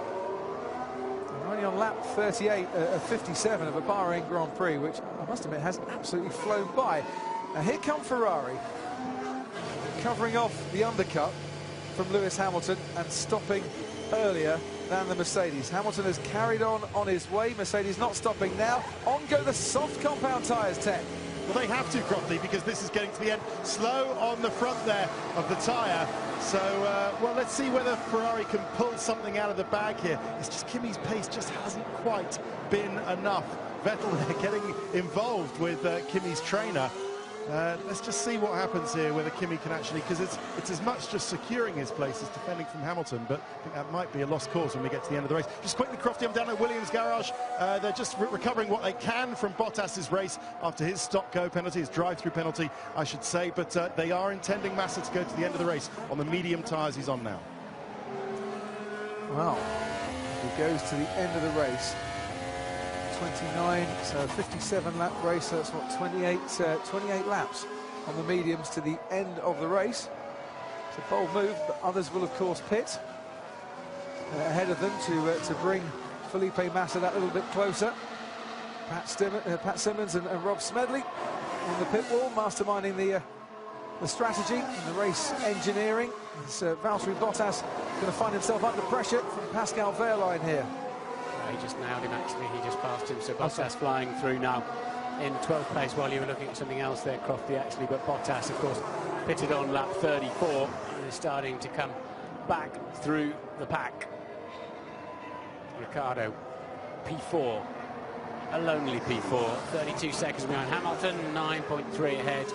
We're only on lap 38 of 57 of a Bahrain Grand Prix, which I must admit has absolutely flown by. Now here come Ferrari, covering off the undercut from Lewis Hamilton and stopping earlier than the Mercedes. Hamilton has carried on his way. Mercedes not stopping now. On go the soft compound tyres, Ted. Well, they have to, Crofty, because this is getting to the end. Slow on the front there of the tyre. So, well, let's see whether Ferrari can pull something out of the bag here. It's just Kimi's pace just hasn't quite been enough. Vettel there getting involved with Kimi's trainer. Let's just see what happens here, whether Kimi can actually, because it's as much just securing his place as defending from Hamilton, but I think that might be a lost cause when we get to the end of the race. Just quickly, Crofty, I'm down at Williams garage. They're just recovering what they can from Bottas's race after his stop-go penalty, his drive-through penalty, I should say, but they are intending Massa to go to the end of the race on the medium tyres he's on now. Well, he goes to the end of the race. 29, so a 57-lap race, so that's what, 28 laps on the mediums to the end of the race. It's a bold move, but others will, of course, pit ahead of them to bring Felipe Massa that little bit closer. Pat Simmons and Rob Smedley on the pit wall, masterminding the strategy and the race engineering. It's Valtteri Bottas going to find himself under pressure from Pascal Wehrlein here. He just nailed him, actually. He just passed him, so Bottas flying through now in 12th place, while you were looking at something else there, Crofty, actually. But Bottas, of course, pitted on lap 34 and is starting to come back through the pack. Ricciardo, P4, a lonely P4, 32 seconds behind Hamilton, 9.3 ahead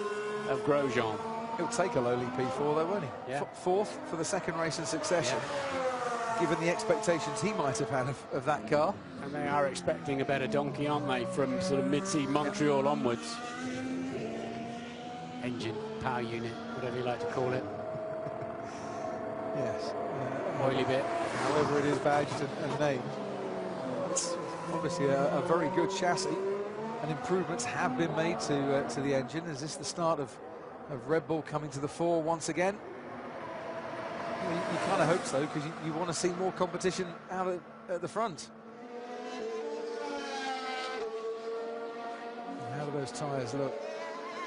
of Grosjean. He'll take a lowly P4 though, won't he? Yeah. 4th for the second race in succession. Yeah. Given the expectations he might have had of that car. And they are expecting a better donkey, aren't they, from sort of mid-sea Montreal onwards. Engine, power unit, whatever you like to call it. Yes. Oily bit. However it is badged and named. It's obviously a very good chassis, and improvements have been made to the engine. Is this the start of Red Bull coming to the fore once again? You kind of hope so, because you want to see more competition out at the front. And how do those tyres look?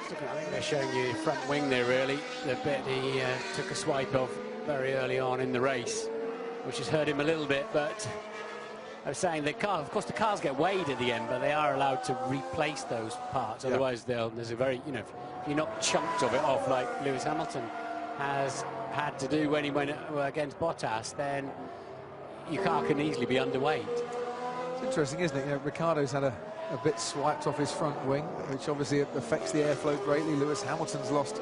I think they're showing you the front wing there, really. The bit he took a swipe of very early on in the race, which has hurt him a little bit, but I was saying the car, of course the cars get weighed at the end, but they are allowed to replace those parts. Otherwise there's a very, if you're not chunked of it off like Lewis Hamilton has had to do when he went against Bottas, then your car can easily be underweight. It's interesting, isn't it? Ricciardo's had a bit swiped off his front wing, which obviously affects the airflow greatly. Lewis Hamilton's lost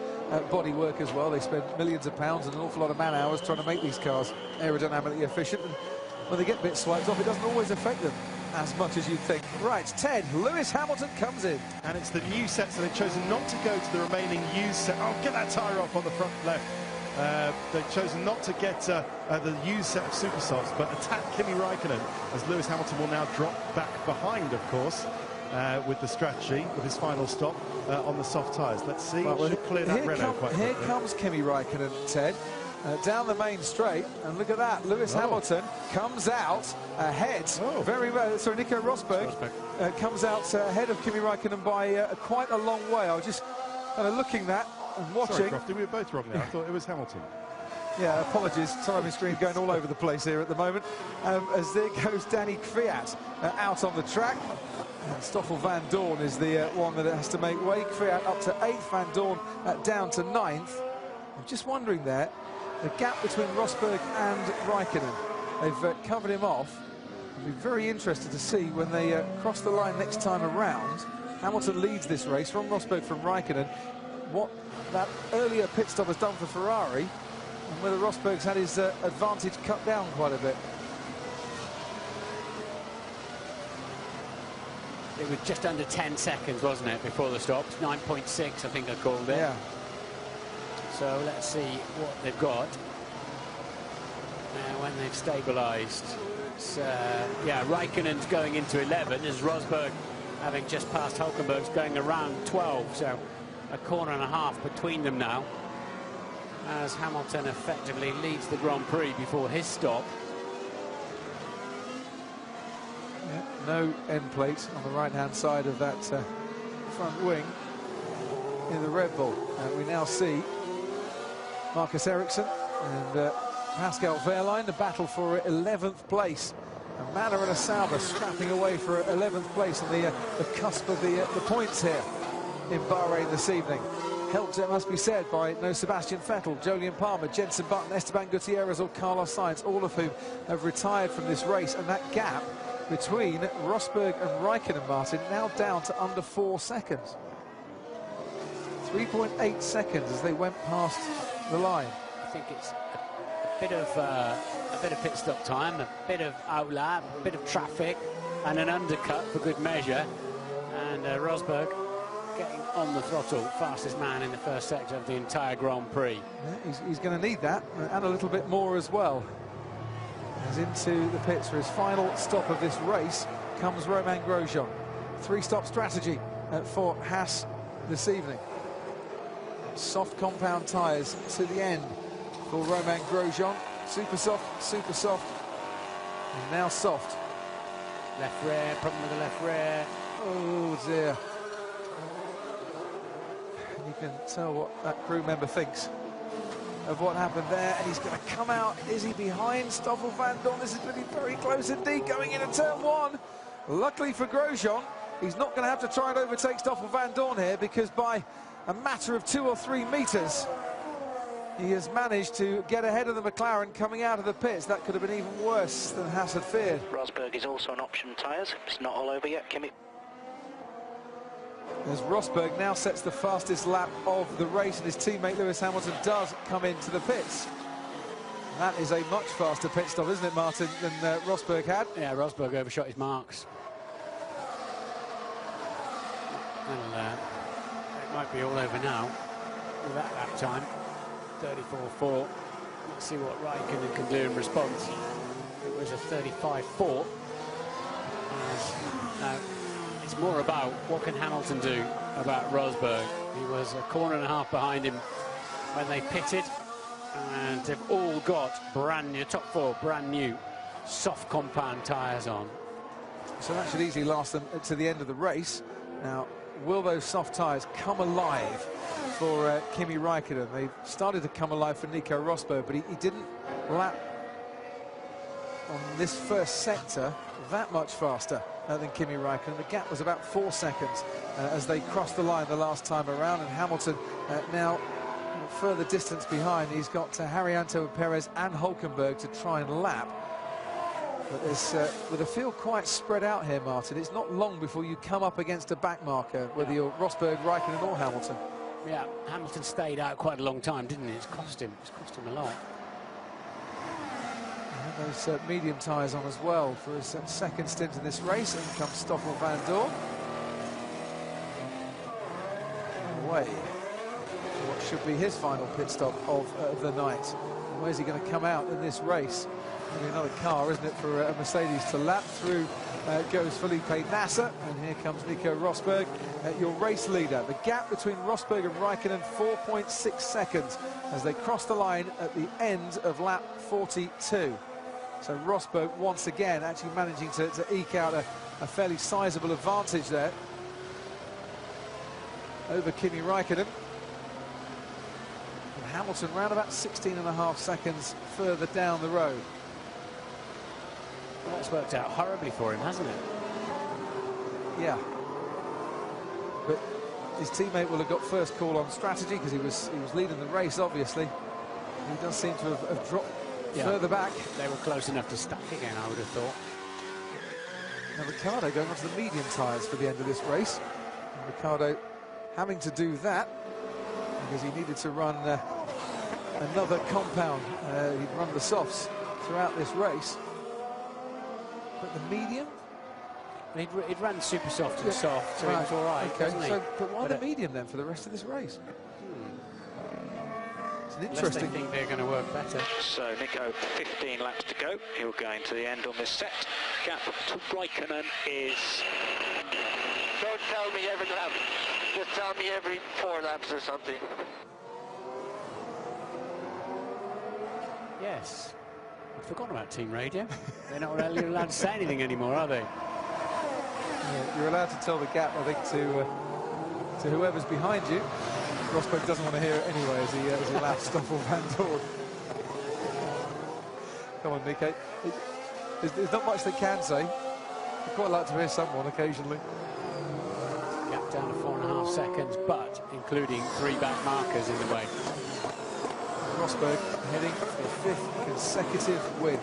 body work as well. They spend millions of pounds and an awful lot of man hours trying to make these cars aerodynamically efficient, and when they get a bit swiped off, it doesn't always affect them as much as you'd think. Right, Ted, Lewis Hamilton comes in. And it's the new set, so they've chosen not to go to the remaining used set. Oh, get that tyre off on the front left. They've chosen not to get the used set of super softs, but attack Kimi Räikkönen, as Lewis Hamilton will now drop back behind, of course, with the strategy of his final stop on the soft tyres. Let's see. Well, should clear that Renault quite quickly. Here comes Kimi Räikkönen, Ted. Down the main straight, and look at that. Lewis Hamilton comes out ahead. Very well. So Nico Rosberg comes out ahead of Kimi Räikkönen by quite a long way. I was just kind of looking that and watching. Sorry, Crofty, we were both wrong there. I thought it was Hamilton. Yeah, apologies, sorry, my screen going all over the place here at the moment. As there goes Danny Kvyat out on the track. And Stoffel van Dorn is the one that has to make way. Kvyat up to 8th, Van Dorn down to 9th. I'm just wondering there, the gap between Rosberg and Raikkonen. They've covered him off. I'll be very interested to see when they cross the line next time around. Hamilton leads this race from Rosberg, from Raikkonen. What that earlier pit stop has done for Ferrari, and whether Rosberg's had his advantage cut down quite a bit. It was just under 10 seconds, wasn't it, before the stops? 9.6, I think I called it. Yeah. So let's see what they've got. Now, when they've stabilised, yeah, Raikkonen's going into 11, as Rosberg, having just passed Hulkenberg's, going around 12. So a corner and a half between them now, as Hamilton effectively leads the Grand Prix before his stop. Yeah, no end plate on the right-hand side of that front wing in the Red Bull. We now see Marcus Ericsson and Pascal Wehrlein, the battle for 11th place. And Manor and Sauber scrapping away for 11th place on the cusp of the points here in Bahrain this evening. Helped, it must be said, by no Sebastian Vettel, Jolyon Palmer, Jenson Button, Esteban Gutierrez or Carlos Sainz, all of whom have retired from this race. And that gap between Rosberg and Raikkonen, Martin, now down to under 4 seconds. 3.8 seconds as they went past the line. I think it's a bit of pit stop time, a bit of outlap, a bit of traffic, and an undercut for good measure. And Rosberg getting on the throttle, fastest man in the first sector of the entire Grand Prix. Yeah, he's going to need that, and a little bit more as well. As into the pits for his final stop of this race comes Romain Grosjean. 3-stop strategy for Haas this evening. Soft compound tyres to the end for Romain Grosjean. Super soft, and now soft. Left rear, problem with the left rear. Oh dear. And you can tell what that crew member thinks of what happened there, and he's going to come out. Is he behind Stoffel van Dorn? This is going to be very close indeed, going into turn 1. Luckily for Grosjean, he's not going to have to try and overtake Stoffel van Dorn here, because by a matter of 2 or 3 metres, he has managed to get ahead of the McLaren coming out of the pits. That could have been even worse than Haas had feared. Rosberg is also on option tyres. It's not all over yet, Kimi. As Rosberg now sets the fastest lap of the race, and his teammate Lewis Hamilton does come into the pits. And that is a much faster pit stop, isn't it, Martin, than Rosberg had? Yeah, Rosberg overshot his marks. Well, it might be all over now with that lap time. 34.4. Let's see what Raikkonen can do in response. It was a 35.4. It's more about what can Hamilton do about Rosberg. He was a corner and a half behind him when they pitted, and they've all got brand new, top 4 brand new soft compound tyres on. So that should easily last them to the end of the race. Now, will those soft tyres come alive for Kimi Raikkonen? They started to come alive for Nico Rosberg, but he didn't lap on this first sector that much faster than Kimi Raikkonen. The gap was about 4 seconds as they crossed the line the last time around, and Hamilton now further distance behind. He's got Haryanto Perez and Hulkenberg to try and lap. But there's, with the field quite spread out here, Martin, it's not long before you come up against a back marker, whether you're Rosberg, Raikkonen or Hamilton. Yeah, Hamilton stayed out quite a long time, didn't he? It's cost him a lot. Those medium tyres on as well for his second stint in this race. And comes Stoffel van Dorn. Away to what should be his final pit stop of the night. And where's he going to come out in this race? Maybe another car, isn't it, for a Mercedes to lap through. Goes Felipe Nasser, and here comes Nico Rosberg, your race leader. The gap between Rosberg and Raikkonen, 4.6 seconds as they cross the line at the end of lap 42. So Rosberg once again actually managing to eke out a fairly sizable advantage there over Kimi Raikkonen. And Hamilton round about 16.5 seconds further down the road. Well, that's worked out horribly for him, hasn't it? Yeah. But his teammate will have got first call on strategy because he was leading the race, obviously. He does seem to have dropped further back. They were close enough to stack again, I would have thought. Now Ricciardo going onto the medium tyres for the end of this race. And Ricciardo having to do that because he needed to run another compound. He'd run the softs throughout this race. But the medium? He'd run super soft and soft, so he was all right, okay. wasn't he? But why the medium then for the rest of this race? It's an Unless interesting... they think they're going to work better. So Nico, 15 laps to go. He'll go into the end on this set. Gap to Raikkonen is... Don't tell me every lap. Just tell me every 4 laps or something. Yes. I've forgotten about team radio. They're not really allowed to say anything anymore, are they? Yeah, you're allowed to tell the gap, I think, to whoever's behind you. Rosberg doesn't want to hear it anyway as he laps Stoffel Van Dorn. Come on, Nico. There's not much they can say. I'd quite like to hear someone occasionally. Gap down to 4.5 seconds, but including 3 back markers in the way. Rosberg heading for the 5th consecutive win.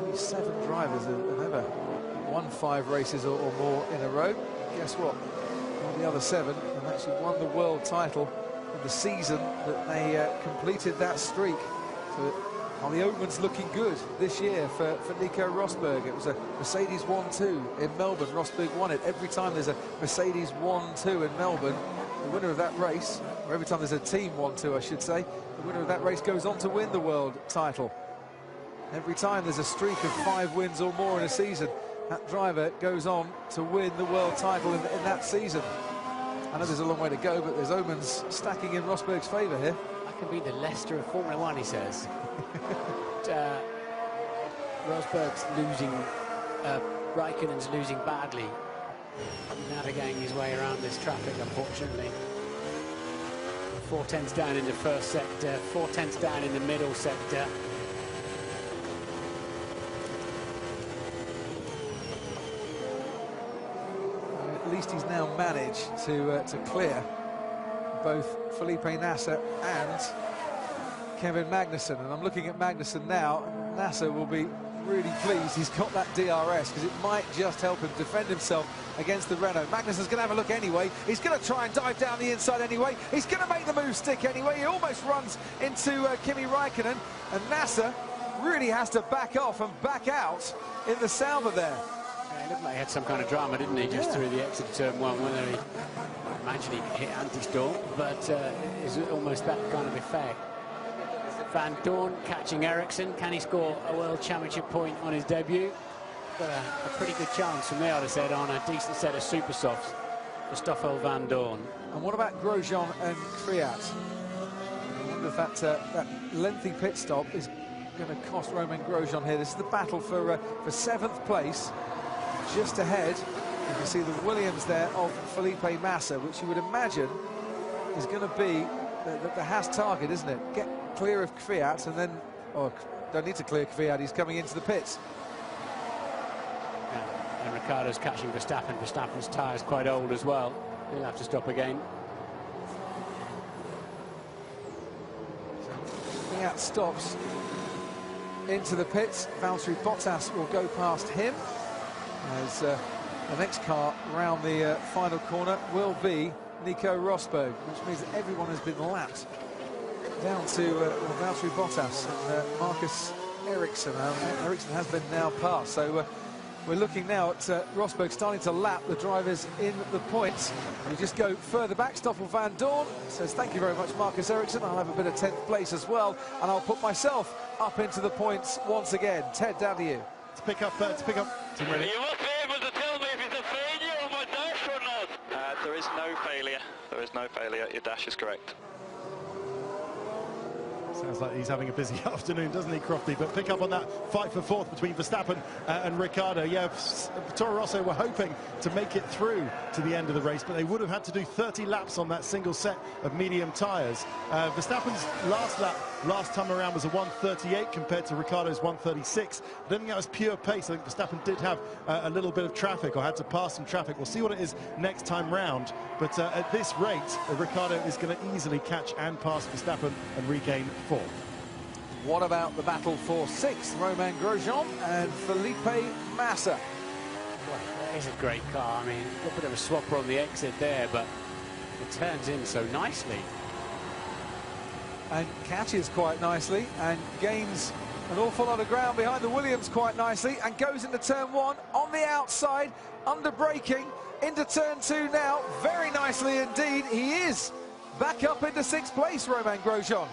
Only 7 drivers have ever won 5 races or more in a row. Guess what? All the other 7 have actually won the world title in the season that they completed that streak. So the omens looking good this year for Nico Rosberg. It was a Mercedes 1-2 in Melbourne. Rosberg won it. Every time there's a Mercedes 1-2 in Melbourne, the winner of that race, or every time there's a team 1-2, I should say, the winner of that race goes on to win the world title. Every time there's a streak of 5 wins or more in a season, that driver goes on to win the world title in that season. I know there's a long way to go, but there's omens stacking in Rosberg's favour here. I can be the Leicester of Formula 1, he says. Rosberg's losing, Raikkonen's losing badly, navigating his way around this traffic, unfortunately. 4 tenths down in the first sector, 4 tenths down in the middle sector. At least he's now managed to clear both Felipe Nasser and Kevin Magnussen. And I'm looking at Magnussen now. Nasser will be really pleased he's got that DRS because it might just help him defend himself against the Renault. Magnussen's going to have a look anyway. He's going to try and dive down the inside anyway. He's going to make the move stick anyway. He almost runs into Kimi Raikkonen, and Nasser really has to back off and back out in the Sauber there. Yeah, it looked like he had some kind of drama, didn't he, just through the exit of turn 1, whether he imagine he hit anti-stall, but it's almost that kind of effect. Van Dorn catching Ericsson. Can he score a World Championship point on his debut? Got a pretty good chance from there, I'd have said, on a decent set of super softs for Stoffel Van Dorn. And what about Grosjean and Kvyat? I wonder if that lengthy pit stop is going to cost Romain Grosjean here. This is the battle for 7th place, just ahead. You can see the Williams there of Felipe Massa, which you would imagine is going to be the Haas target, isn't it? Get clear of Kvyat, and then, don't need to clear Kvyat, he's coming into the pits. Yeah, and Ricciardo's catching Verstappen. Verstappen's tyre's quite old as well. He'll have to stop again. Kvyat stops into the pits. Valtteri Bottas will go past him as the next car round the final corner will be Nico Rosberg, which means that everyone has been lapped down to Valtteri Bottas and Marcus Ericsson. Ericsson has been now passed, so we're looking now at Rosberg starting to lap the drivers in the points. We just go further back. Stoffel Van Dorn says thank you very much, Marcus Ericsson. I'll have a bit of 10th place as well, and I'll put myself up into the points once again. Ted, down to you. To pick up. Team ready. You must be able to tell me if it's a failure on my dash or not. There is no failure. There is no failure. Your dash is correct. Sounds like he's having a busy afternoon, doesn't he, Crofty? But pick up on that fight for fourth between Verstappen and Ricciardo. Yeah, Toro Rosso were hoping to make it through to the end of the race, but they would have had to do 30 laps on that single set of medium tyres. Verstappen's last lap last time around was a 1:38 compared to Ricciardo's 1:36. I don't think that was pure pace. I think Verstappen did have a little bit of traffic, or had to pass some traffic. We'll see what it is next time round. But at this rate, Ricciardo is going to easily catch and pass Verstappen and regain fourth. What about the battle for sixth? Romain Grosjean and Felipe Massa. Well, that is a great car. I mean, a little bit of a swapper on the exit there, but it turns in so nicely. And catches quite nicely and gains an awful lot of ground behind the Williams quite nicely, and goes into turn one on the outside, under braking, into turn two now, very nicely indeed. He is back up into sixth place, Romain Grosjean,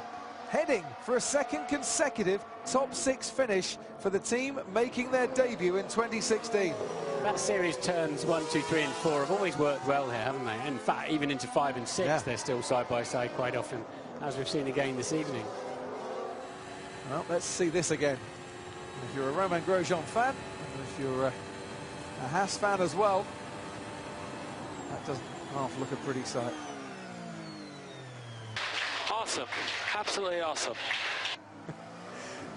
heading for a second consecutive top six finish for the team making their debut in 2016. That series turns 1, 2, 3 and 4 have always worked well here, haven't they? In fact, even into 5 and 6, yeah, they're still side by side quite often, as we've seen again this evening. Well, let's see this again. If you're a Romain Grosjean fan, and if you're a Haas fan as well, that doesn't half look a pretty sight. Awesome. Absolutely awesome.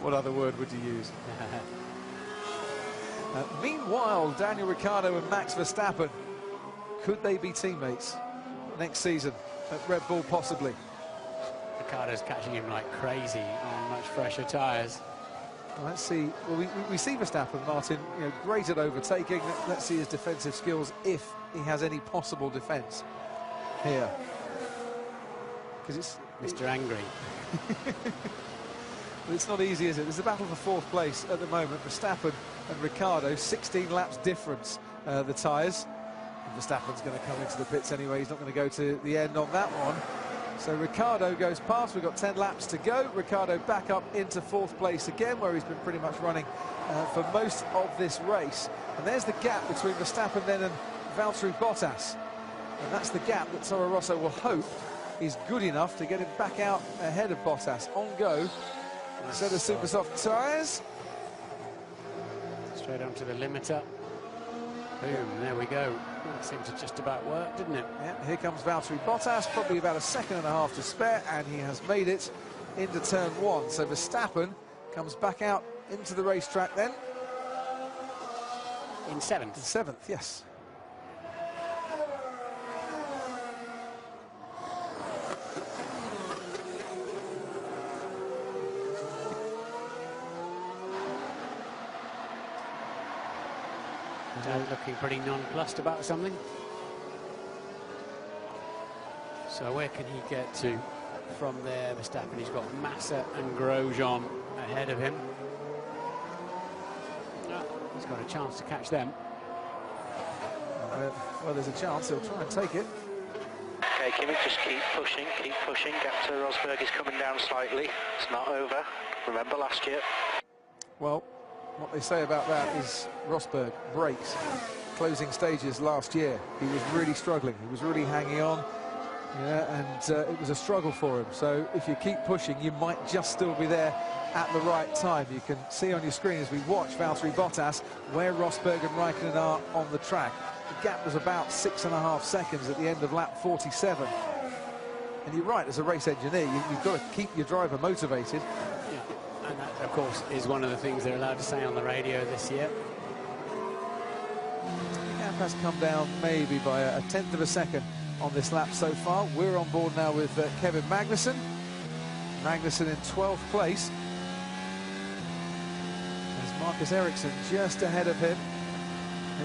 What other word would you use? Meanwhile, Daniel Ricciardo and Max Verstappen, could they be teammates next season at Red Bull, possibly? Ricciardo's catching him like crazy on much fresher tyres. Well, let's see. Well, we see Verstappen, Martin, you know, great at overtaking. Let's see his defensive skills, if he has any possible defence here. Because it's Mr. Angry. But it's not easy, is it? There's a battle for fourth place at the moment. Verstappen and Ricciardo, 16 laps difference, the tyres. And Verstappen's going to come into the pits anyway. He's not going to go to the end on that one. So Ricciardo goes past. We've got 10 laps to go. Ricciardo back up into fourth place again, where he's been pretty much running for most of this race. And there's the gap between Verstappen then and Valtteri Bottas. And that's the gap that Toro Rosso will hope is good enough to get him back out ahead of Bottas. On go. Set of super soft tyres. Straight onto the limiter. Boom, there we go. That seemed to just about work, didn't it? Yeah, here comes Valtteri Bottas, probably about a second and a half to spare, and he has made it into turn one. So Verstappen comes back out into the racetrack then. In seventh. In seventh, yes. Looking pretty nonplussed about something. So where can he get to from there? Verstappen, he's got Massa and Grosjean ahead of him. He's got a chance to catch them. Well, there's a chance. He'll try and take it. Okay, Kimi, just keep pushing, keep pushing. Gap to Rosberg is coming down slightly. It's not over. Remember last year? Well, what they say about that is Rosberg breaks closing stages last year. He was really struggling. He was really hanging on. Yeah, and it was a struggle for him. So if you keep pushing, you might just still be there at the right time. You can see on your screen as we watch Valtteri Bottas where Rosberg and Raikkonen are on the track. The gap was about 6.5 seconds at the end of lap 47. And you're right, as a race engineer, you've got to keep your driver motivated. Yeah, and that, of course, is one of the things they're allowed to say on the radio this year. The gap has come down maybe by a tenth of a second on this lap so far. We're on board now with Kevin Magnussen. Magnussen in 12th place. There's Marcus Ericsson just ahead of him.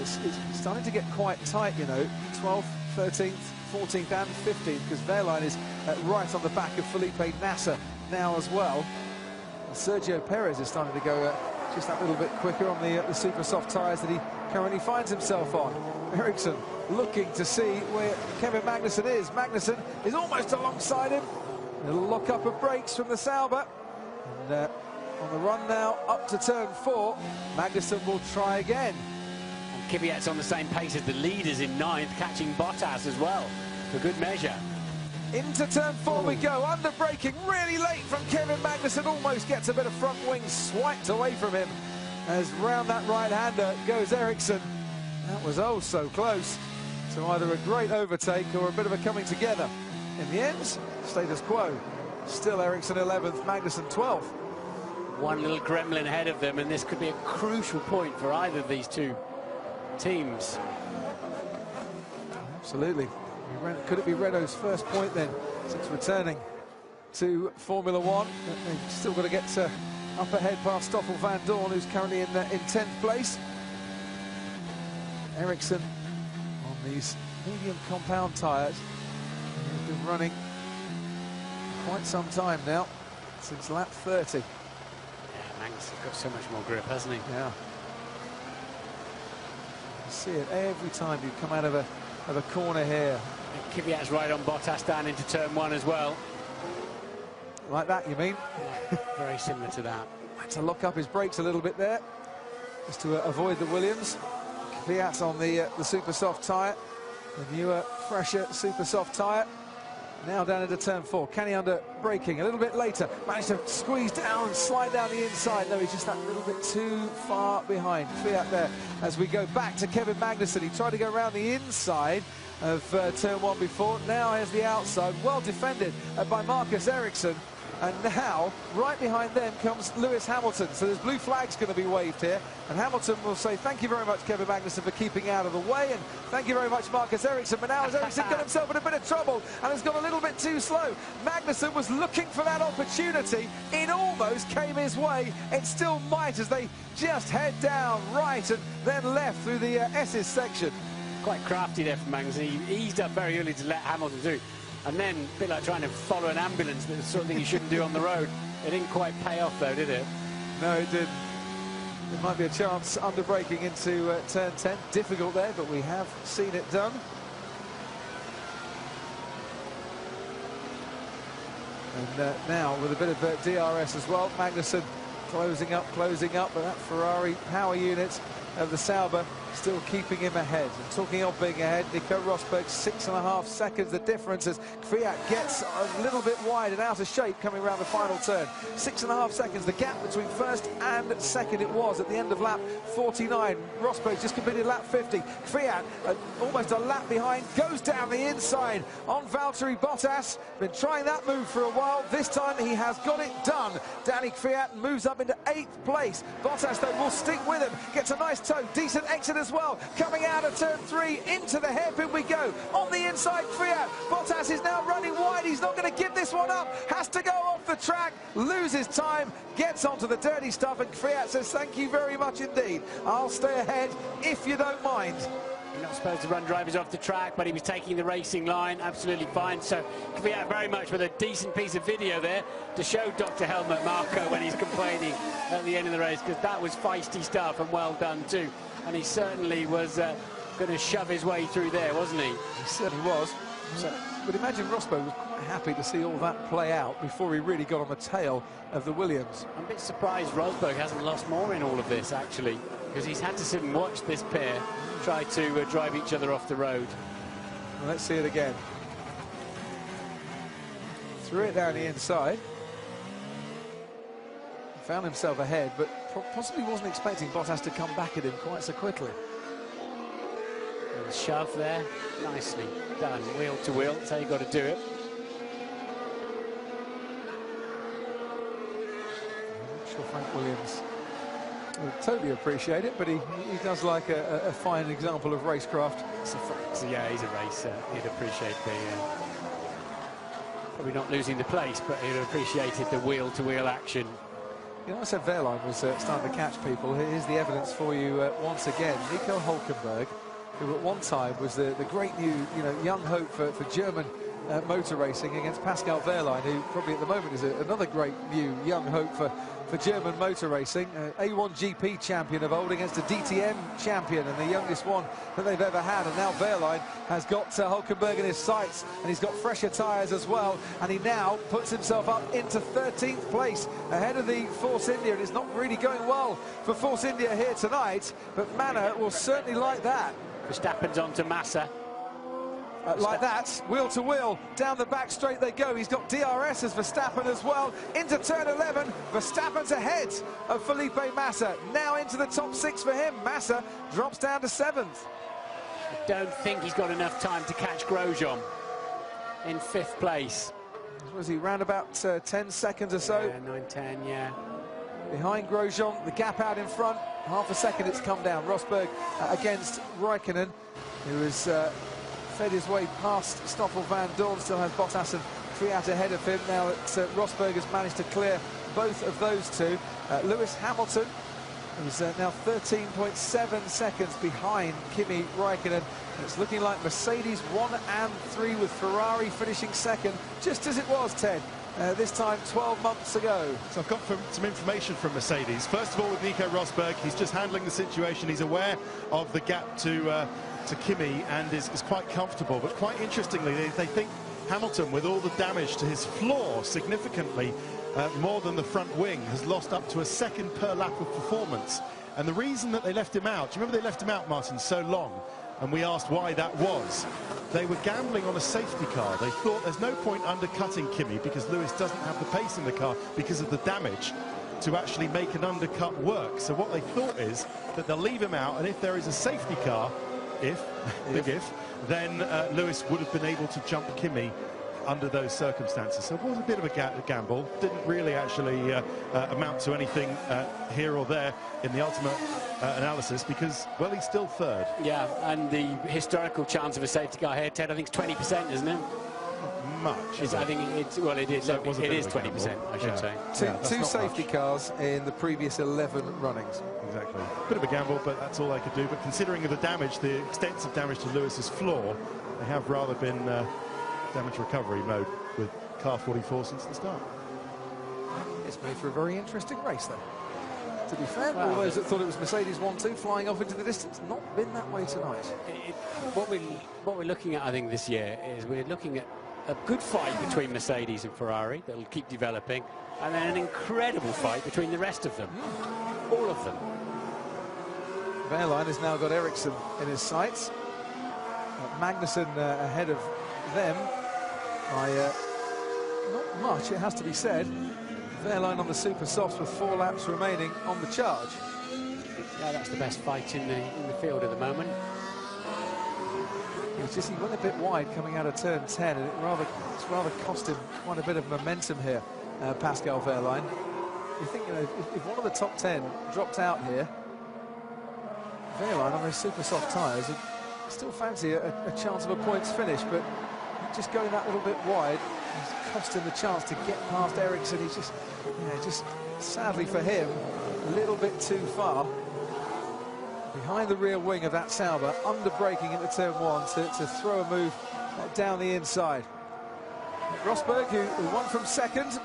It's starting to get quite tight, you know. 12th, 13th, 14th and 15th, because Wehrlein is right on the back of Felipe Massa now as well. And Sergio Perez is starting to go just that little bit quicker on the super soft tyres that he currently finds himself on. Ericsson looking to see where Kevin Magnussen is. Magnussen is almost alongside him. A little lock up of brakes from the Sauber. And on the run now up to turn 4, Magnussen will try again. And Kvyat's on the same pace as the leaders in 9th, catching Bottas as well, for good measure. Into turn 4 we go, under braking really late from Kevin Magnussen, almost gets a bit of front wing swiped away from him as round that right-hander goes Ericsson. That was oh so close to either a great overtake or a bit of a coming together. In the end, status quo, still Ericsson 11th, Magnussen 12th. One little gremlin ahead of them, and this could be a crucial point for either of these two teams. Absolutely. Could it be Renault's first point then, since returning to Formula One? They've still got to get up ahead past Stoffel van Dorn, who's currently in 10th place. Ericsson on these medium compound tyres. They've been running quite some time now, since lap 30. Yeah, Magnus has got so much more grip, hasn't he? Yeah. You see it every time you come out of a corner here. Kvyat's right on Bottas down into turn 1 as well. Like that, you mean? Yeah, very similar to that. Had to lock up his brakes a little bit there, just to avoid the Williams. Kvyat's on the super soft tyre, the newer, fresher super soft tyre. Now down into turn 4. Can he under braking a little bit later? Managed to squeeze down and slide down the inside. No, he's just that little bit too far behind. Kvyat there as we go back to Kevin Magnussen. He tried to go around the inside of turn 1 before. Now here's the outside, well defended by Marcus Ericsson. And now, right behind them comes Lewis Hamilton. So there's blue flags going to be waved here. And Hamilton will say, thank you very much, Kevin Magnussen, for keeping out of the way. And thank you very much, Marcus Ericsson. But now has Ericsson got himself in a bit of trouble and has gone a little bit too slow. Magnussen was looking for that opportunity. It almost came his way. It still might as they just head down right and then left through the S's section. Quite crafty there from Magnussen. He eased up very early to let Hamilton do. And then, a bit like trying to follow an ambulance, but the sort of thing you shouldn't do on the road. It didn't quite pay off, though, did it? No, it didn't. There might be a chance under braking into turn 10. Difficult there, but we have seen it done. And now, with a bit of DRS as well, Magnussen closing up, but that Ferrari power unit of the Sauber still keeping him ahead. And talking of being ahead, Nico Rosberg, 6.5 seconds the difference as Kvyat gets a little bit wide and out of shape coming around the final turn. 6.5 seconds, the gap between first and second it was at the end of lap 49. Rosberg just completed lap 50. Kvyat, almost a lap behind, goes down the inside on Valtteri Bottas. Been trying that move for a while. This time he has got it done. Danny Kvyat moves up into 8th place. Bottas, though, will stick with him. Gets a nice toe, decent exit as well. Coming out of turn 3, into the hairpin we go. On the inside, Kvyat. Bottas is now running wide. He's not going to give this one up. Has to go off the track, loses time, gets onto the dirty stuff, and Kvyat says, thank you very much indeed. I'll stay ahead if you don't mind. You're not supposed to run drivers off the track, but he was taking the racing line absolutely fine. So Kvyat very much with a decent piece of video there to show Dr. Helmut Marko when he's complaining at the end of the race, because that was feisty stuff and well done too. And he certainly was going to shove his way through there, wasn't he? He certainly was. So, but imagine Rosberg was quite happy to see all that play out before he really got on the tail of the Williams. I'm a bit surprised Rosberg hasn't lost more in all of this, actually, because he's had to sit and watch this pair try to drive each other off the road. Well, let's see it again. Threw it down the inside. Found himself ahead, but possibly wasn't expecting Bottas to come back at him quite so quickly. And shove there, nicely done, wheel to wheel, that's how you got to do it. I'm not sure Frank Williams will totally appreciate it, but he does like a fine example of racecraft. So yeah, he's a racer. He'd appreciate the probably not losing the place, but he'd appreciated the wheel-to-wheel action. You know, I said Wehrlein was starting to catch people. Here's the evidence for you once again. Nico Hülkenberg, who at one time was the great new, young hope for German motor racing, against Pascal Wehrlein, who probably at the moment is another great new young hope for German motor racing. A1 GP champion of old against a DTM champion, and the youngest one that they've ever had. And now Wehrlein has got Hülkenberg in his sights, and he's got fresher tyres as well, and he now puts himself up into 13th place ahead of the Force India. And it's not really going well for Force India here tonight, but Manor will certainly like that. Verstappen's on to Massa. like that, wheel to wheel, down the back straight they go. He's got DRS as Verstappen as well. Into turn 11, Verstappen's ahead of Felipe Massa. Now into the top 6 for him. Massa drops down to 7th. I don't think he's got enough time to catch Grosjean in 5th place. Was he round about 10 seconds or so? Yeah, 9-10, yeah. Behind Grosjean, the gap out in front. Half a second it's come down. Rosberg against Raikkonen, who has fed his way past Stoffel van Dorn. Still has Bottas and Kvyat ahead of him. Now that Rosberg has managed to clear both of those two. Lewis Hamilton is now 13.7 seconds behind Kimi Raikkonen. It's looking like Mercedes 1 and 3 with Ferrari finishing second, just as it was, Ted, this time 12 months ago. So I've got some information from Mercedes. First of all, with Nico Rosberg, he's just handling the situation. He's aware of the gap to Kimi and is quite comfortable. But quite interestingly, they think Hamilton, with all the damage to his floor, significantly more than the front wing, has lost up to a second per lap of performance. And the reason that they left him out, do you remember they left him out, Martin, so long? And we asked why that was. They were gambling on a safety car. They thought there's no point undercutting Kimi because Lewis doesn't have the pace in the car because of the damage to actually make an undercut work. So what they thought is that they'll leave him out, and if there is a safety car, big if, then Lewis would have been able to jump Kimi under those circumstances. So it was a bit of a gamble. Didn't really actually amount to anything here or there in the ultimate analysis because, well, he's still 3rd. Yeah, and the historical chance of a safety car here, Ted, I think it's 20%, isn't it? Much. I think it's, well, it is. So it is 20%, I should say. Two safety cars in the previous 11 runnings. Exactly. Bit of a gamble, but that's all they could do. But considering the damage, the extensive damage to Lewis's floor, they have rather been damage recovery mode with car 44 since the start. It's made for a very interesting race, though. To be fair, all those that thought it was Mercedes 1-2 flying off into the distance, not been that way tonight. What we're looking at, I think, this year is we're looking at a good fight between Mercedes and Ferrari that will keep developing, and then an incredible fight between the rest of them, all of them. Wehrlein has now got Ericsson in his sights. Magnussen ahead of them by not much, it has to be said. Wehrlein on the super softs with 4 laps remaining on the charge. Yeah, that's the best fight in the field at the moment. He went a bit wide coming out of turn 10, and it's rather cost him quite a bit of momentum here, Pascal Wehrlein. You think, you know, if one of the top 10 dropped out here, Wehrlein on those super soft tyres, I still fancy a chance of a points finish, but just going that little bit wide has cost him the chance to get past Ericsson. He's just sadly for him, a little bit too far behind the rear wing of that Sauber, under braking into turn 1 to throw a move down the inside. Rosberg, who won from second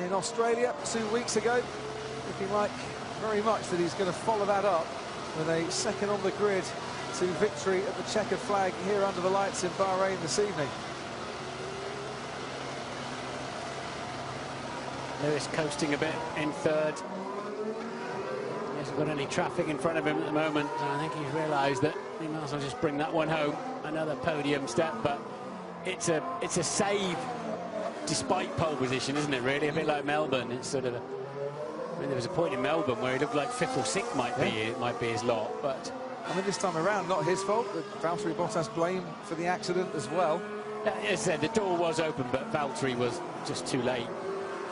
in Australia 2 weeks ago, looking like very much that he's going to follow that up with a second on the grid to victory at the checkered flag here under the lights in Bahrain this evening. Lewis coasting a bit in 3rd. He hasn't got any traffic in front of him at the moment, so I think he's realised that he might as well just bring that one home. Another podium step, but it's a save despite pole position, isn't it, really? A bit like Melbourne. It's sort of I mean, there was a point in Melbourne where he looked like 5th or 6th might be his lot, but I mean, this time around, not his fault, but Valtteri Bottas blamed for the accident as well. As I said, the door was open, but Valtteri was just too late,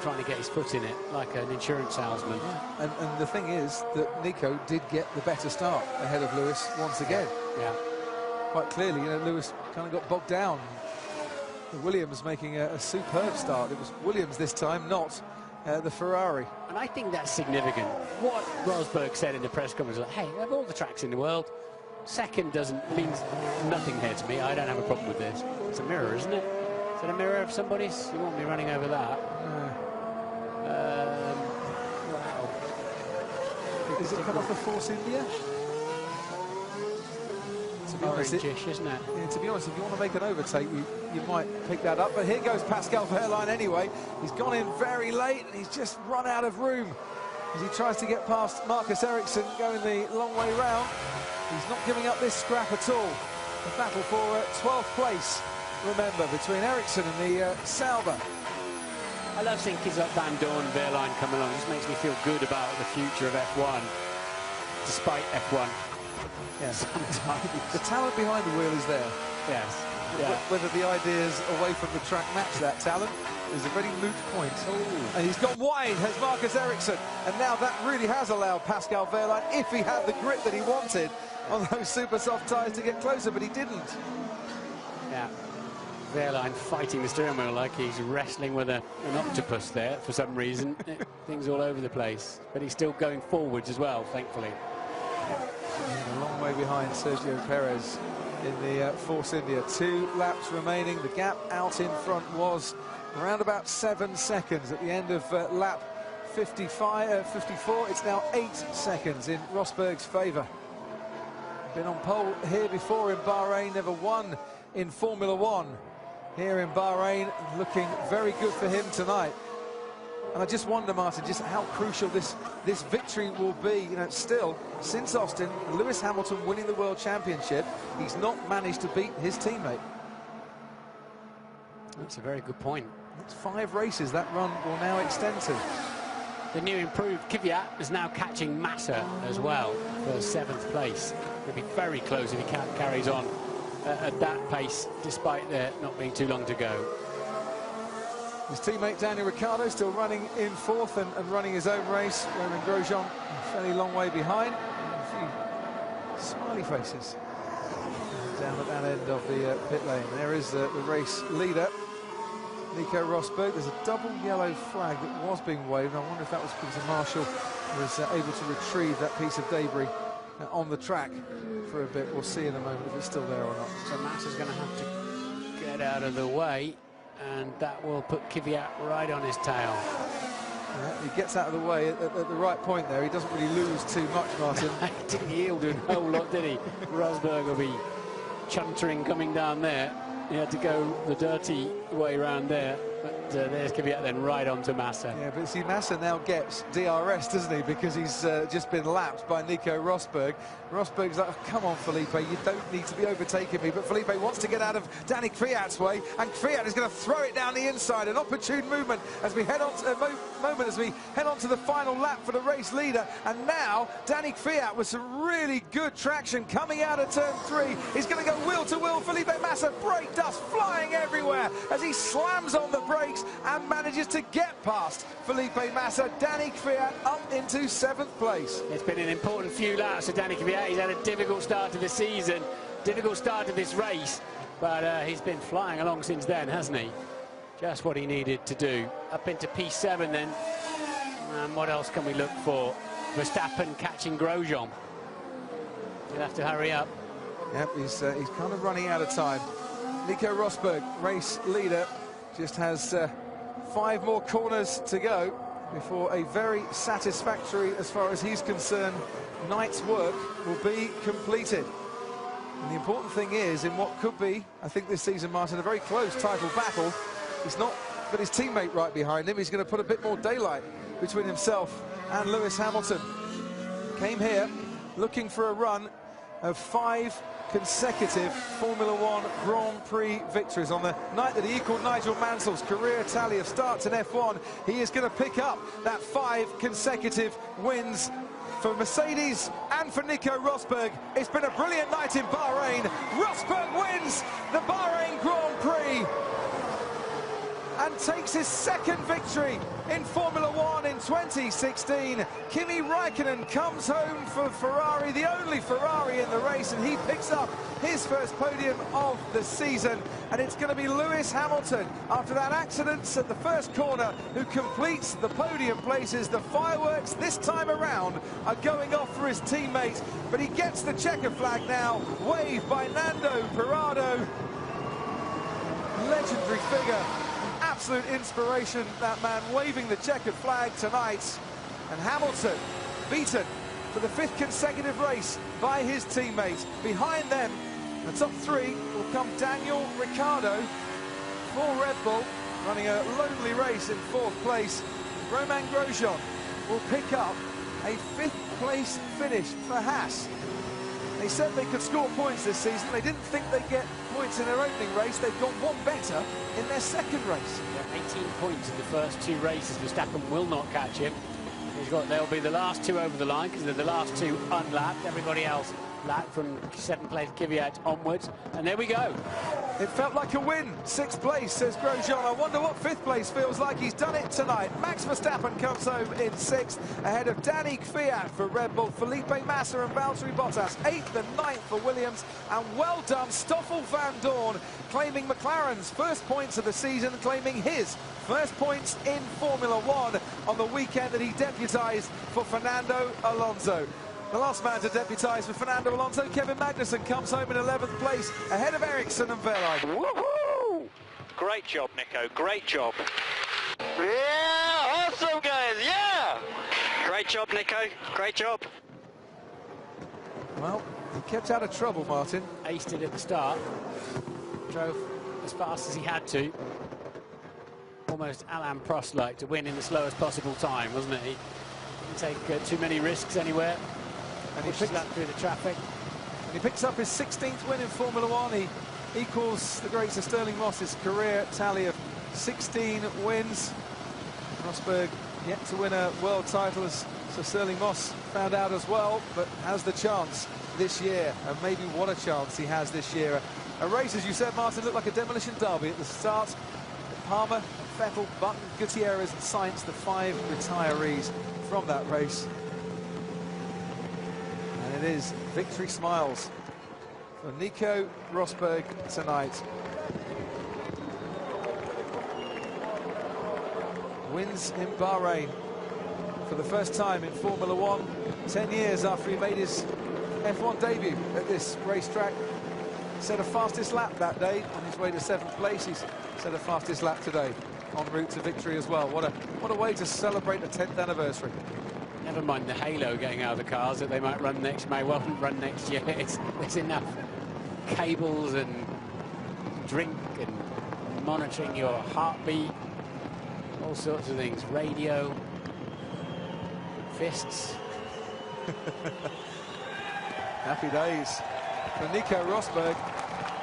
trying to get his foot in it like an insurance salesman. Yeah. And the thing is that Nico did get the better start ahead of Lewis once again. Yeah. Quite clearly, you know, Lewis kind of got bogged down. Williams making a superb start. It was Williams this time, not the Ferrari. And I think that's significant. What Rosberg said in the press conference was, hey, of all the tracks in the world, second means nothing here to me. I don't have a problem with this. It's a mirror, isn't it? Is it a mirror of somebody's? You won't be running over that. Wow. Is it come off the Force India? Orange-ish, isn't it? Yeah, to be honest, if you want to make an overtake, you might pick that up. But here goes Pascal Wehrlein anyway. He's gone in very late, and he's just run out of room as he tries to get past Marcus Ericsson, going the long way round. He's not giving up this scrap at all. The battle for 12th place remember, between Ericsson and the Sauber. I love seeing kids like Van Dorn, Wehrlein come along. It just makes me feel good about the future of F1, despite F1. Yes. Sometimes. The talent behind the wheel is there. Yes. Yeah. Whether the ideas away from the track match that talent is a very moot point. Ooh. And he's gone wide, has Marcus Ericsson. And now that really has allowed Pascal Wehrlein, if he had the grip that he wanted on those super soft tyres, to get closer, but he didn't. Yeah. Wehrlein fighting the steering wheel like he's wrestling with an octopus there for some reason. Things all over the place. But he's still going forwards as well, thankfully. A long way behind Sergio Perez in the Force India. 2 laps remaining. The gap out in front was around about 7 seconds at the end of lap 54. It's now 8 seconds in Rosberg's favour. Been on pole here before in Bahrain, never won in Formula One. Here in Bahrain, looking very good for him tonight. And I just wonder, Martin, just how crucial this victory will be. You know, still, since Austin, Lewis Hamilton winning the World Championship, he's not managed to beat his teammate. That's a very good point. It's 5 races that run will now extend to. The new improved Kvyat is now catching Massa as well for 7th place. It'll be very close if he carries on at that pace, despite there not being too long to go. His teammate Daniel Ricciardo still running in 4th and running his own race. Romain Grosjean a fairly long way behind. A few smiley faces down at that end of the pit lane. There is the race leader, Nico Rosberg. There's a double yellow flag that was being waved. I wonder if that was because the marshal was able to retrieve that piece of debris on the track for a bit. We'll see in a moment if it's still there or not. So Massa's going to have to get out of the way, and that will put Kvyat right on his tail. Yeah, he gets out of the way at the right point there. He doesn't really lose too much, Martin. He didn't yield a whole lot, did he? Rosberg will be chuntering coming down there. He had to go the dirty way around there. But there's Kvyat then right onto Massa. Yeah, but see, Massa now gets DRS, doesn't he? Because he's just been lapped by Nico Rosberg. Rosberg's like, oh, come on, Felipe, you don't need to be overtaking me. But Felipe wants to get out of Danny Kvyat's way, and Kvyat is going to throw it down the inside. An opportune movement as we head on to as we head on to the final lap for the race leader. And now Danny Kvyat with some really good traction coming out of turn 3. He's going to go wheel to wheel. Felipe Massa, brake dust flying everywhere as he slams on the brakes and manages to get past Felipe Massa. Danny Kvyat up into 7th place. It's been an important few laps for Danny Kvyat. He's had a difficult start to the season, difficult start to this race, but he's been flying along since then, hasn't he? Just what he needed to do. Up into P7 then. And what else can we look for? Verstappen catching Grosjean. He'll have to hurry up. Yep, he's kind of running out of time. Nico Rosberg, race leader, just has 5 more corners to go before a very satisfactory, as far as he's concerned, night's work will be completed. And the important thing is, in what could be, I think this season, Martin, a very close title battle, it's not but his teammate right behind him. He's going to put a bit more daylight between himself and Lewis Hamilton. Came here looking for a run of 5 consecutive Formula One Grand Prix victories. On the night that he equalled Nigel Mansell's career tally of starts in F1, he is going to pick up that 5 consecutive wins for Mercedes and for Nico Rosberg. It's been a brilliant night in Bahrain. Rosberg wins the Bahrain Grand Prix and takes his 2nd victory in Formula One in 2016. Kimi Räikkönen comes home for Ferrari, the only Ferrari in the race, and he picks up his first podium of the season. And it's going to be Lewis Hamilton, after that accident at the first corner, who completes the podium places. The fireworks this time around are going off for his teammate, but he gets the checker flag now, waved by Nando Parrado. Legendary figure. Absolute inspiration, that man waving the checkered flag tonight. And Hamilton beaten for the 5th consecutive race by his teammates. Behind them, the top 3 will come Daniel Ricciardo for Red Bull, running a lonely race in 4th place. Romain Grosjean will pick up a 5th place finish for Haas. They said they could score points this season. They didn't think they'd get points in their opening race. They've got one better in their second race. Yeah, 18 points in the first 2 races. Verstappen will not catch him. They'll be the last 2 over the line because they're the last 2 unlapped. Everybody else lapped from 7th place Kvyat onwards. And there we go. It felt like a win. 6th place, says Grosjean. I wonder what 5th place feels like. He's done it tonight. Max Verstappen comes home in 6th, ahead of Danny Kvyat for Red Bull, Felipe Massa and Valtteri Bottas. 8th and 9th for Williams. And well done, Stoffel van Dorn, claiming McLaren's first points of the season, claiming his first points in Formula 1 on the weekend that he deputised for Fernando Alonso. The last man to deputise for Fernando Alonso, Kevin Magnussen, comes home in 11th place, ahead of Ericsson and Verlaine. Woohoo! Great job, Nico. Great job. Yeah, awesome, guys. Yeah. Great job, Nico. Great job. Well, he kept out of trouble, Martin. Aced it at the start. Drove as fast as he had to. Almost Alain Prost-like to win in the slowest possible time, wasn't it? He didn't take too many risks anywhere. And he picks up through the traffic. And he picks up his 16th win in Formula 1. He equals the great Sir Stirling Moss's career tally of 16 wins. Rosberg yet to win a world title, as Sir Stirling Moss found out as well, but has the chance this year. And maybe what a chance he has this year. A race, as you said, Martin, looked like a demolition derby at the start. Palmer, Vettel, Button, Gutierrez and Sainz, the 5 retirees from that race. And it is victory smiles for Nico Rosberg tonight. Wins in Bahrain for the first time in Formula 1, 10 years after he made his F1 debut at this racetrack. Set a fastest lap that day on his way to 7th place. He's set a fastest lap today en route to victory as well. What a way to celebrate the 10th anniversary. Never mind the halo getting out of the cars that they might run next, may well run next year. There's enough cables and drink and monitoring your heartbeat, all sorts of things, radio, fists. Happy days for Nico Rosberg.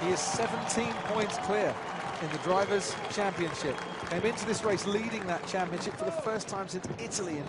He is 17 points clear in the Drivers' Championship. Came into this race leading that championship for the first time since Italy in